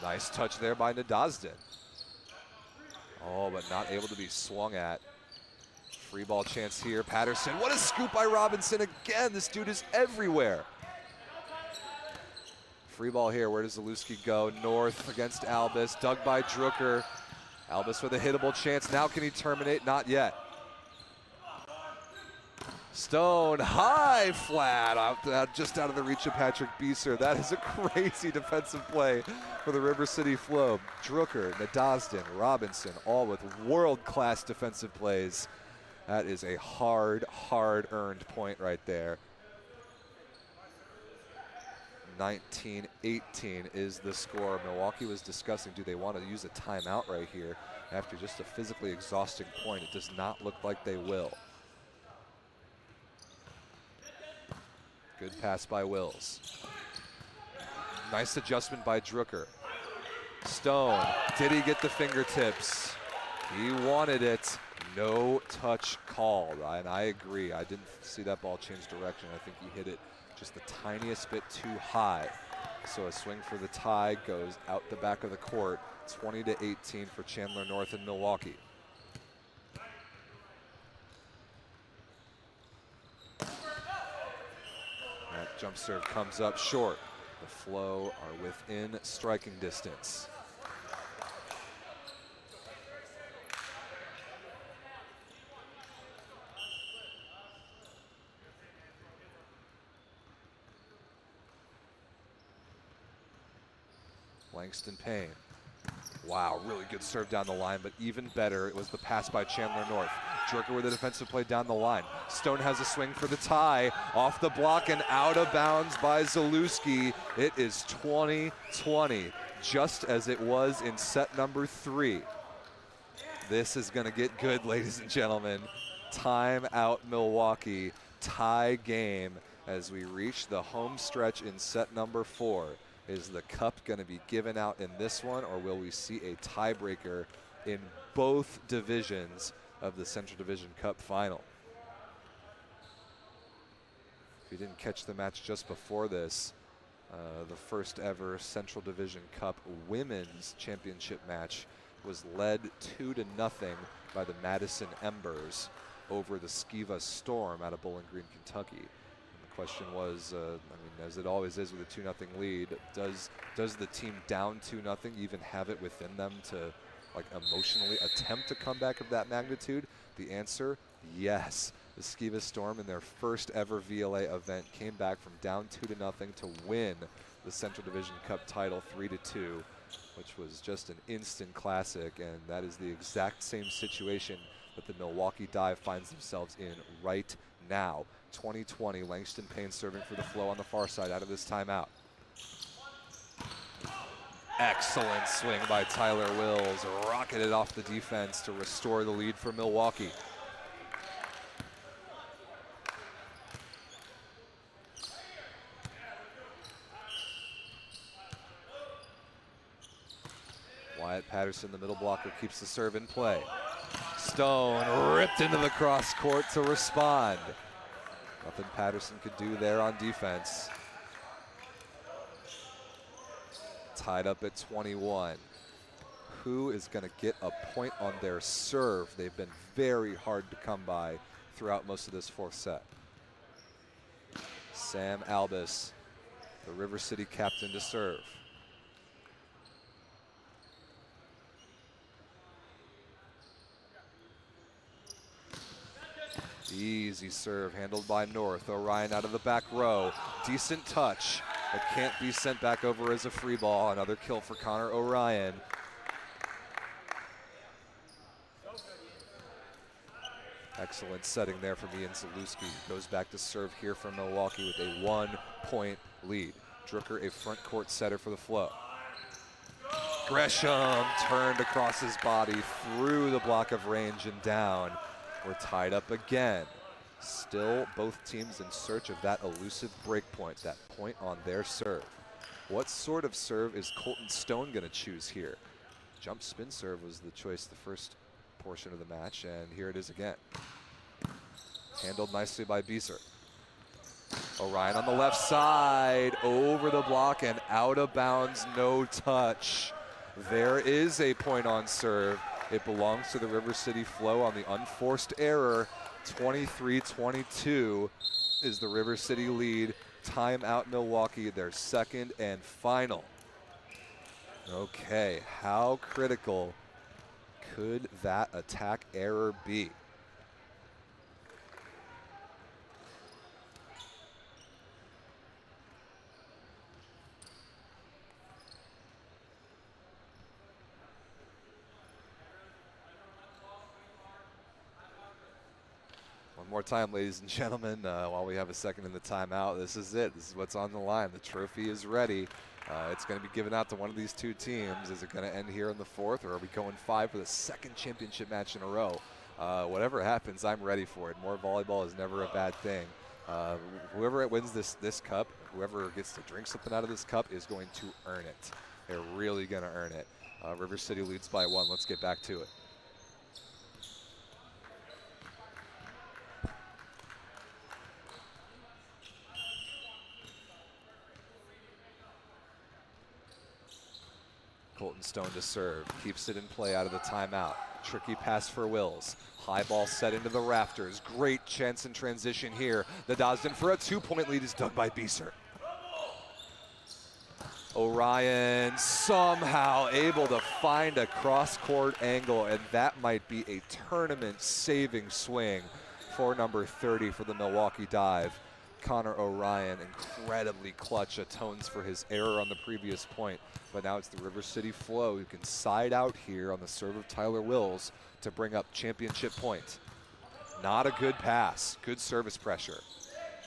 Nice touch there by Nadazhdin. Oh, but not able to be swung at Free ball chance here. Patterson, what a scoop by Robinson again. This dude is everywhere. Free ball here. Where does Zalewski go? North against Albus. Dug by Drucker. Albus with a hittable chance. Now can he terminate? Not yet. Stone, high flat, just out of the reach of Patrick Bieser. That is a crazy defensive play for the River City Flow. Drucker, Nadasdin, Robinson, all with world-class defensive plays. That is a hard-earned point right there. 19-18 is the score. Milwaukee was discussing, do they want to use a timeout right here after just a physically exhausting point? It does not look like they will. Good pass by Wills. Nice adjustment by Drucker. Stone, did he get the fingertips? He wanted it. No touch called, and I agree. I didn't see that ball change direction. I think he hit it just the tiniest bit too high. So a swing for the tie goes out the back of the court. 20-18 for Chandler North and Milwaukee. That jump serve comes up short. The Flow are within striking distance. Langston Payne. Wow, really good serve down the line, but even better, it was the pass by Chandler North. Drucker with a defensive play down the line. Stone has a swing for the tie, off the block and out of bounds by Zalewski. It is 20-20, just as it was in set number 3. This is gonna get good, ladies and gentlemen. Time out Milwaukee, tie game as we reach the home stretch in set number 4. Is the cup going to be given out in this one, or will we see a tiebreaker in both divisions of the Central Division Cup final? If you didn't catch the match just before this, the first ever Central Division Cup Women's Championship match was led 2-0 by the Madison Embers over the Skiva Storm out of Bowling Green, Kentucky. Question was, I mean, as it always is with a 2-0 lead, does the team down 2-0 even have it within them to like emotionally attempt to come back of that magnitude? The answer, yes. The Skiva Storm in their first ever VLA event came back from down 2-0 to win the Central Division Cup title 3-2, which was just an instant classic, and that is the exact same situation that the Milwaukee Dive finds themselves in right now. 2020, Langston Payne serving for the Flow on the far side out of this timeout. Excellent swing by Tyler Wills, rocketed off the defense to restore the lead for Milwaukee. Wyatt Patterson, the middle blocker, keeps the serve in play. Stone ripped into the cross court to respond. Nothing Patterson could do there on defense. Tied up at 21. Who is going to get a point on their serve? They've been very hard to come by throughout most of this fourth set. Sam Albus, the River City captain, to serve. Easy serve handled by North. Orion out of the back row. Decent touch, but can't be sent back over as a free ball. Another kill for Connor Orion. Excellent setting there from Ian Zalewski. Goes back to serve here from Milwaukee with a 1-point lead. Drucker, a front court setter for the Flow. Gresham turned across his body through the block of range and down. We're tied up again. Still both teams in search of that elusive break point, that point on their serve. What sort of serve is Colton Stone going to choose here? Jump spin serve was the choice the first portion of the match, and here it is again. Handled nicely by Bieser. Orion on the left side, over the block and out of bounds, no touch. There is a point on serve. It belongs to the River City Flow on the unforced error. 23-22 is the River City lead. Timeout Milwaukee, their second and final. Okay, how critical could that attack error be? One more time, ladies and gentlemen, while we have a second in the timeout, this is it. This is what's on the line. The trophy is ready. It's going to be given out to one of these two teams. Is it going to end here in the fourth, or are we going 5 for the second championship match in a row? Whatever happens, I'm ready for it. More volleyball is never a bad thing. Whoever wins this cup, whoever gets to drink something out of this cup is going to earn it. They're really going to earn it. River City leads by 1. Let's get back to it. Colton Stone to serve, keeps it in play out of the timeout. Tricky pass for Wills. High ball set into the rafters. Great chance in transition here. The Dosden for a 2-point lead is dug by Beeser. Orion somehow able to find a cross-court angle, and that might be a tournament-saving swing for number 30 for the Milwaukee Dive. Connor Orion, incredibly clutch, atones for his error on the previous point. But now it's the River City Flow who can side out here on the serve of Tyler Wills to bring up championship point. Not a good pass, good service pressure.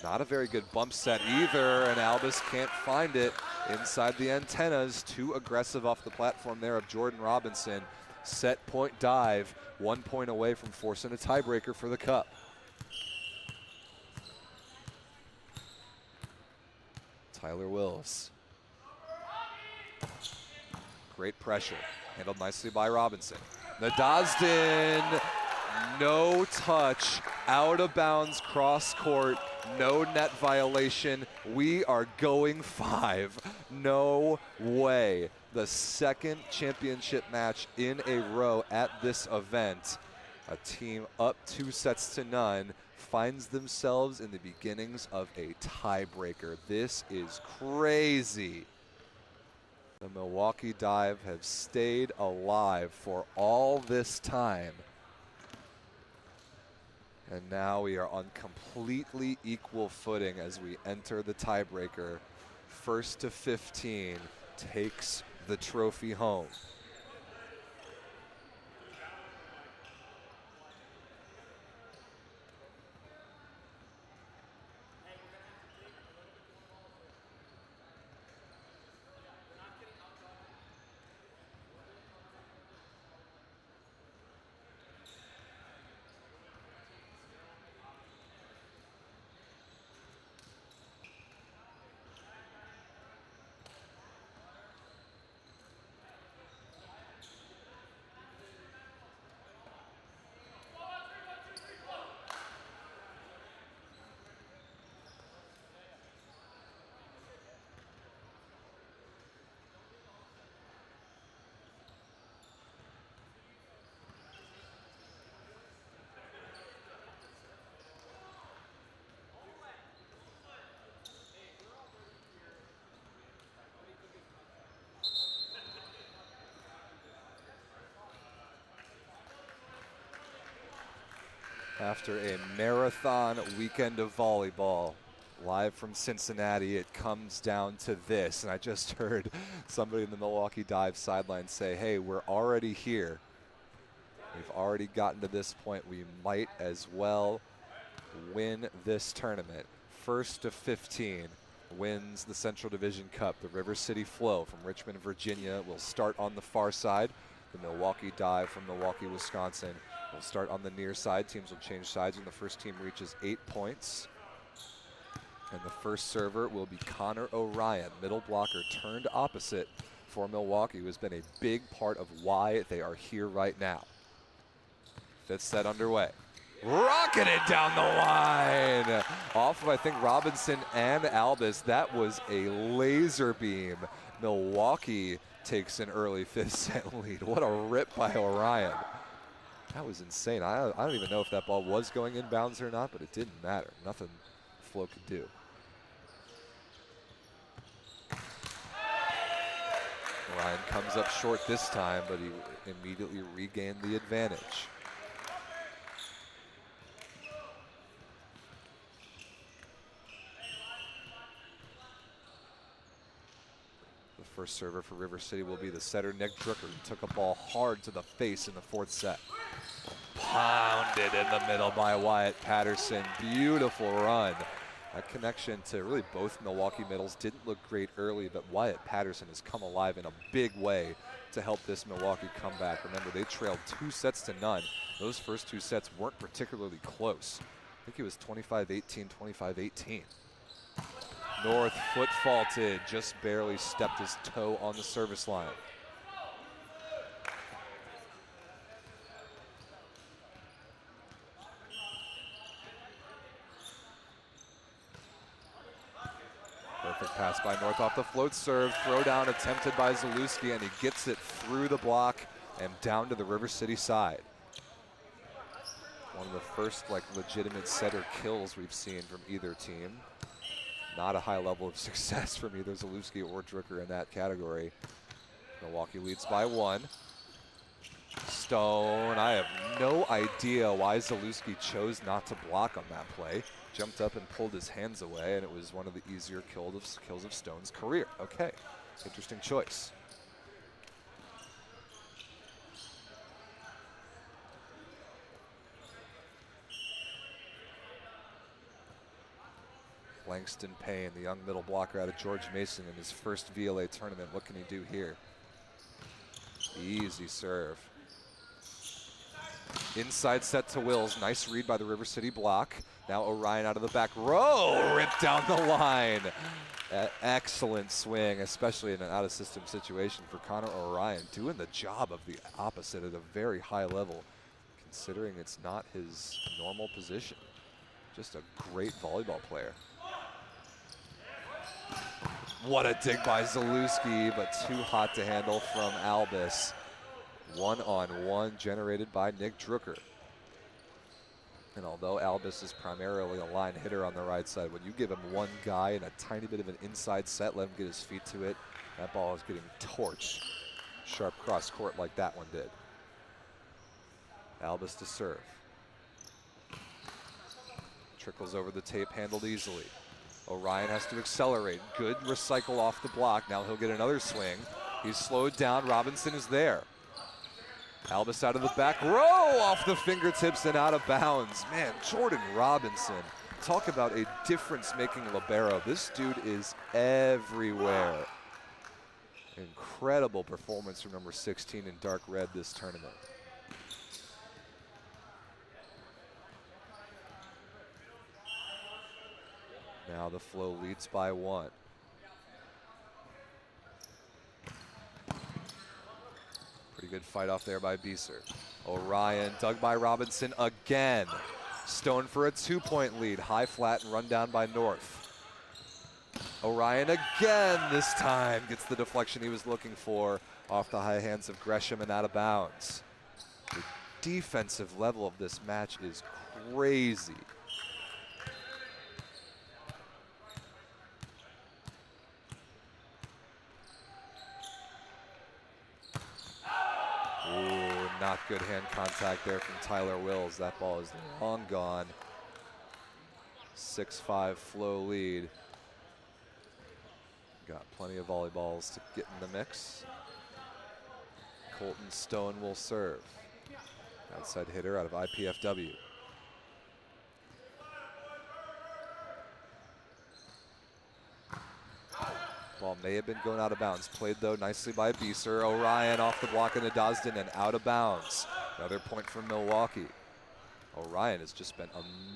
Not a very good bump set either, and Albus can't find it inside the antennas. Too aggressive off the platform there of Jordan Robinson. Set point dive, 1 point away from forcing a tiebreaker for the cup. Tyler Wills. Great pressure, handled nicely by Robinson. The Dosden, no touch, out of bounds, cross court, no net violation. We are going 5. No way. The second championship match in a row at this event. A team up 2-0 finds themselves in the beginnings of a tiebreaker. This is crazy. The Milwaukee Dive have stayed alive for all this time. And now we are on completely equal footing as we enter the tiebreaker. First to 15 takes the trophy home. After a marathon weekend of volleyball, live from Cincinnati, it comes down to this. And I just heard somebody in the Milwaukee Dive sideline say, hey, we're already here. We've already gotten to this point. We might as well win this tournament. First to 15 wins the Central Division Cup. The River City Flow from Richmond, Virginia will start on the far side. The Milwaukee Dive from Milwaukee, Wisconsin will start on the near side. Teams will change sides when the first team reaches 8 points. And the first server will be Connor Orion, middle blocker turned opposite for Milwaukee, who has been a big part of why they are here right now. Fifth set underway. Rocketed down the line. Off of, I think, Robinson and Albus. That was a laser beam Milwaukee takes an early 5th set lead. What a rip by Orion. That was insane. I don't even know if that ball was going inbounds or not, but it didn't matter. Nothing Flo could do. Orion comes up short this time, but he immediately regained the advantage. The first server for River City will be the setter, Nick Drucker, who took a ball hard to the face in the 4th set. Pounded in the middle by Wyatt Patterson. Beautiful run. That connection to really both Milwaukee middles didn't look great early, but Wyatt Patterson has come alive in a big way to help this Milwaukee comeback. Remember, they trailed 2 sets to none. Those first 2 sets weren't particularly close. I think it was 25-18, 25-18. North foot faulted, just barely stepped his toe on the service line. Perfect pass by North off the float serve. Throw down attempted by Zalewski, and he gets it through the block and down to the River City side. One of the first legitimate setter kills we've seen from either team. Not a high level of success from either Zalewski or Drucker in that category. Milwaukee leads by 1. Stone, I have no idea why Zalewski chose not to block on that play. Jumped up and pulled his hands away, and it was one of the easier kills of Stone's career. Okay, interesting choice. Langston Payne, the young middle blocker out of George Mason in his first VLA tournament. What can he do here? Easy serve. Inside set to Wills. Nice read by the River City block. Now Orion out of the back row. Ripped down the line. Excellent swing, especially in an out-of-system situation for Connor Orion. Doing the job of the opposite at a very high level, considering it's not his normal position. Just a great volleyball player. What a dig by Zalewski, but too hot to handle from Albus. 1-on-1 generated by Nick Drucker. And although Albus is primarily a line hitter on the right side, when you give him one guy and a tiny bit of an inside set, let him get his feet to it, that ball is getting torched. Sharp cross court like that one did. Albus to serve. Trickles over the tape, handled easily. Orion has to accelerate. Good recycle off the block. Now he'll get another swing. He's slowed down. Robinson is there. Albus out of the back row, off the fingertips and out of bounds. Man, Jordan Robinson, talk about a difference-making libero. This dude is everywhere. Incredible performance from number 16 in dark red this tournament. Now the flow leads by 1. Pretty good fight off there by Bieser. Orion dug by Robinson again. Stone for a 2-point lead. High flat and run down by North. Orion again this time gets the deflection he was looking for off the high hands of Gresham and out of bounds. The defensive level of this match is crazy. Not good hand contact there from Tyler Wills. That ball is long gone. 6-5 flow lead. Got plenty of volleyballs to get in the mix. Colton Stone will serve. Outside hitter out of IPFW. Ball may have been going out of bounds. Played, though, nicely by Bieser. Orion off the block into Dosden and out of bounds. Another point from Milwaukee. Orion has just been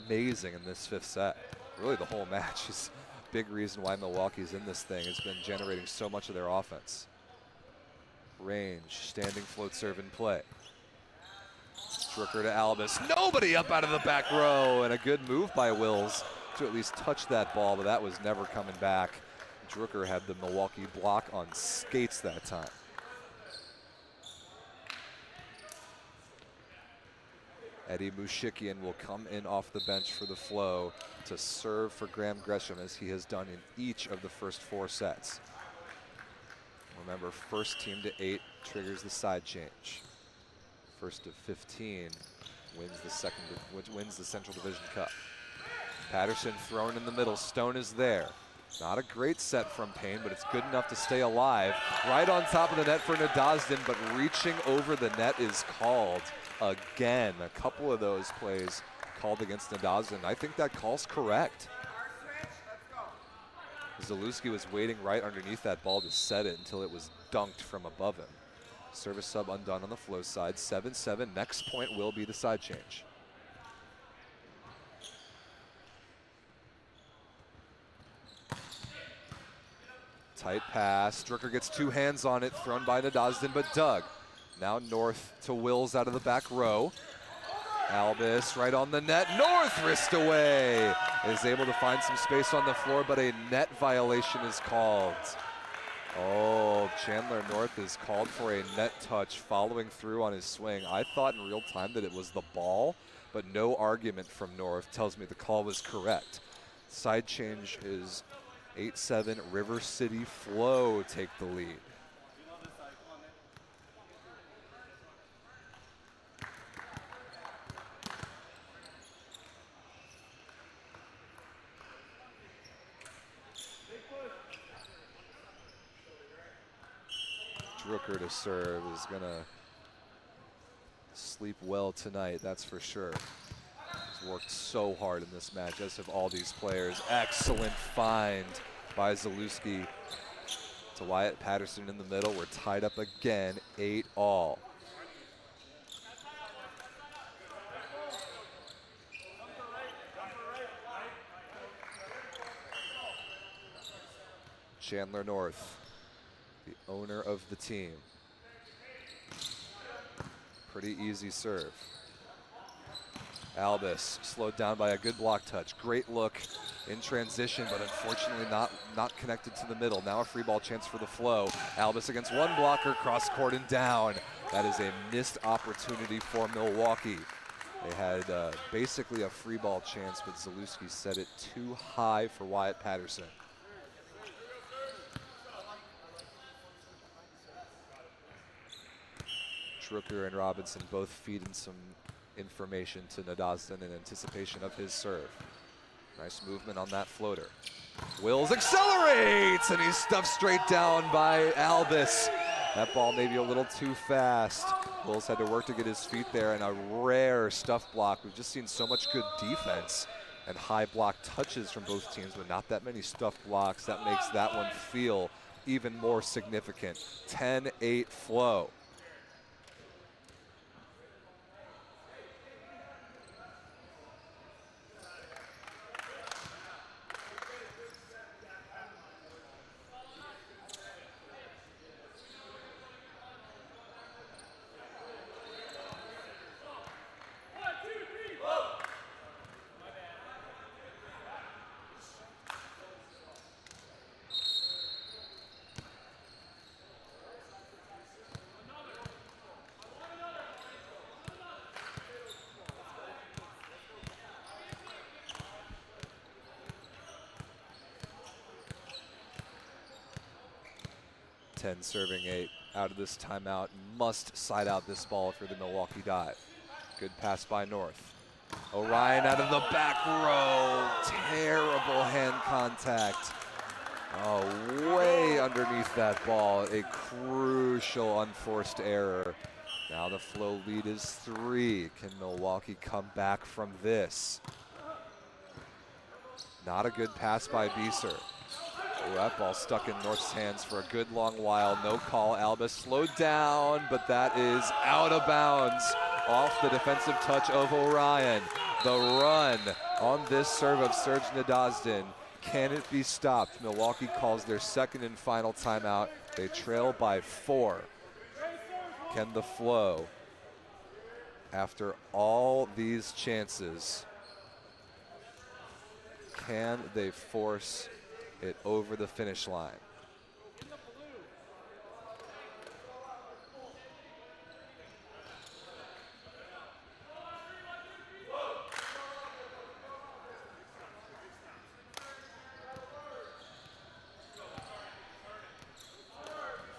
amazing in this 5th set. Really, the whole match is a big reason why Milwaukee's in this thing. Has been generating so much of their offense. Range, standing float serve in play. Drucker to Albus. Nobody up out of the back row. And a good move by Wills to at least touch that ball, but that was never coming back. Drucker had the Milwaukee block on skates that time. Eddie Mushikian will come in off the bench for the Flow to serve for Graham Gresham, as he has done in each of the first 4 sets. Remember, first team to 8 triggers the side change. First of 15 wins the Central Division Cup. Patterson thrown in the middle. Stone is there. Not a great set from Payne, but it's good enough to stay alive. Right on top of the net for Nadazhdin, but reaching over the net is called again. A couple of those plays called against Nadazhdin. I think that call's correct. Zalewski was waiting right underneath that ball to set it until it was dunked from above him. Service sub undone on the Flow side. 7-7. Next point will be the side change. Tight pass. Drucker gets 2 hands on it, thrown by Nadazhdin, but dug. Now North to Wills out of the back row. Albus right on the net. North wrist away. Is able to find some space on the floor, but a net violation is called. Oh, Chandler North is called for a net touch following through on his swing. I thought in real time that it was the ball, but no argument from North tells me the call was correct. Side change is 8-7. River City Flow take the lead. Drucker to serve is gonna sleep well tonight, that's for sure. He's worked so hard in this match, as have all these players. Excellent find by Zalewski to Wyatt Patterson in the middle. We're tied up again, 8-all. Chandler North, the owner of the team. Pretty easy serve. Albus slowed down by a good block touch. Great look in transition, but unfortunately not connected to the middle. Now a free ball chance for the Flow. Albus against one blocker, cross court and down. That is a missed opportunity for Milwaukee. They had basically a free ball chance, but Zalewski set it too high for Wyatt Patterson. Drucker and Robinson both feeding some information to Nadazhdin in anticipation of his serve. Nice movement on that floater. Wills accelerates, and he's stuffed straight down by Albus. That ball maybe a little too fast. Wills had to work to get his feet there, and a rare stuff block. We've just seen so much good defense and high block touches from both teams, but not that many stuff blocks. That makes that one feel even more significant. 10-8 Flow. Serving 8 out of this timeout. Must side out this ball for the Milwaukee Dive. Good pass by North. Orion out of the back row. Terrible hand contact. Oh, way underneath that ball. A crucial unforced error. Now the Flow lead is 3. Can Milwaukee come back from this? Not a good pass by Bieser. Oh, that ball stuck in North's hands for a good long while. No call. Albus slowed down, but that is out of bounds off the defensive touch of Orion. The run on this serve of Serge Nadazhdin. Can it be stopped? Milwaukee calls their second and final timeout. They trail by 4. Can the Flow, after all these chances, can they force it over the finish line.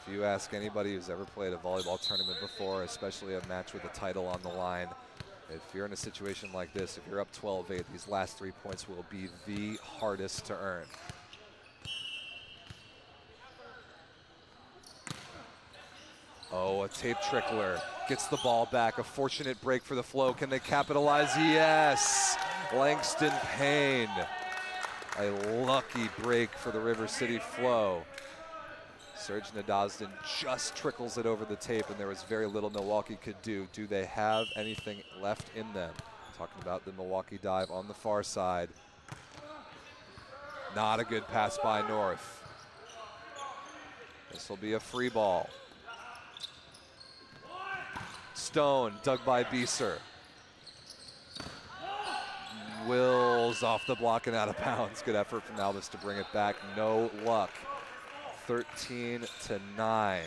If you ask anybody who's ever played a volleyball tournament before, especially a match with a title on the line, if you're in a situation like this, if you're up 12-8, these last 3 points will be the hardest to earn. Oh, a tape trickler gets the ball back. A fortunate break for the Flow. Can they capitalize? Yes! Langston Payne. A lucky break for the River City Flow. Serge Nadazhdin just trickles it over the tape, and there was very little Milwaukee could do. Do they have anything left in them? Talking about the Milwaukee dive on the far side. Not a good pass by North. This will be a free ball. Stone, dug by Bieser. Wills off the block and out of bounds. Good effort from Albus to bring it back. No luck. 13-9.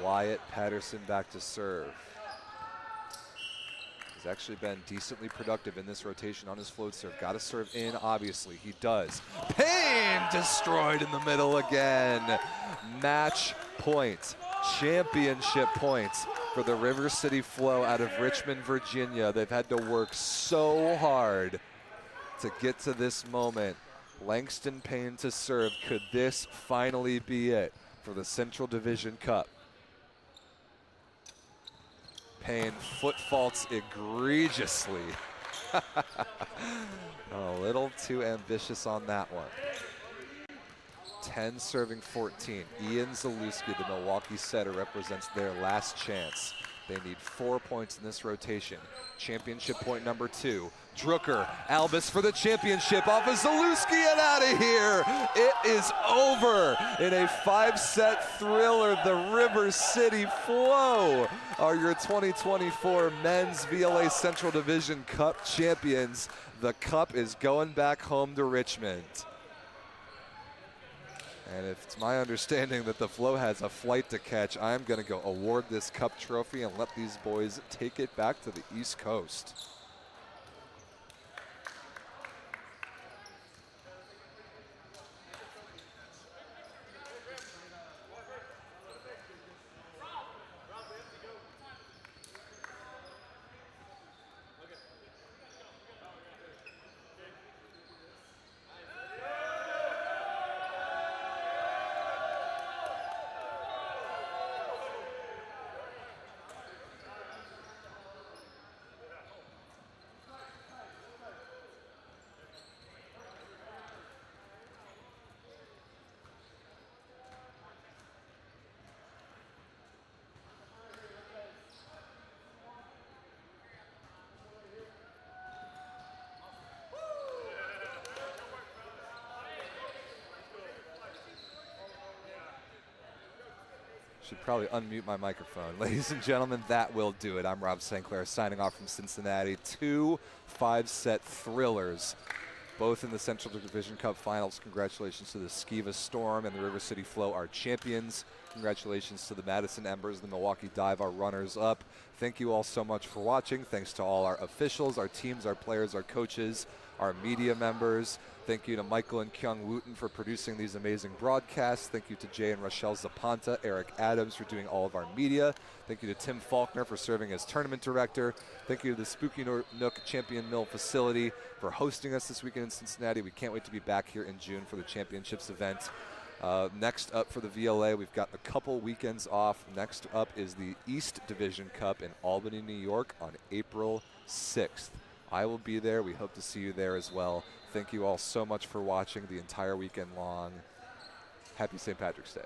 Wyatt Patterson back to serve. He's actually been decently productive in this rotation on his float serve. Got to serve in, obviously. He does. Payne destroyed in the middle again. Match point. Championship points for the River City Flow out of Richmond, Virginia. They've had to work so hard to get to this moment. Langston Payne to serve. Could this finally be it for the Central Division Cup? Payne foot faults egregiously. A little too ambitious on that one. 10 serving 14. Ian Zalewski, the Milwaukee setter, represents their last chance. They need 4 points in this rotation. Championship point number 2. Drucker, Albus for the championship off of Zalewski and out of here. It is over in a 5-set thriller. The River City Flow are your 2024 Men's VLA Central Division Cup champions. The cup is going back home to Richmond. And if it's my understanding that the Flow has a flight to catch, I'm going to go award this cup trophy and let these boys take it back to the East Coast. Should probably unmute my microphone. Ladies and gentlemen, that will do it. I'm Rob St. Clair signing off from Cincinnati. 2 5-set thrillers, both in the Central Division Cup Finals. Congratulations to the Skiva Storm and the River City Flow, our champions. Congratulations to the Madison Embers, the Milwaukee Dive, our runners-up. Thank you all so much for watching. Thanks to all our officials, our teams, our players, our coaches, our media members. Thank you to Michael and Kyung Wooten for producing these amazing broadcasts. Thank you to Jay and Rochelle Zapanta, Eric Adams for doing all of our media. Thank you to Tim Faulkner for serving as tournament director. Thank you to the Spooky Nook Champion Mill facility for hosting us this weekend in Cincinnati. We can't wait to be back here in June for the championships event. Next up for the VLA, we've got a couple weekends off. Next up is the East Division Cup in Albany, New York on April 6th. I will be there. We hope to see you there as well. Thank you all so much for watching the entire weekend long. Happy St. Patrick's Day.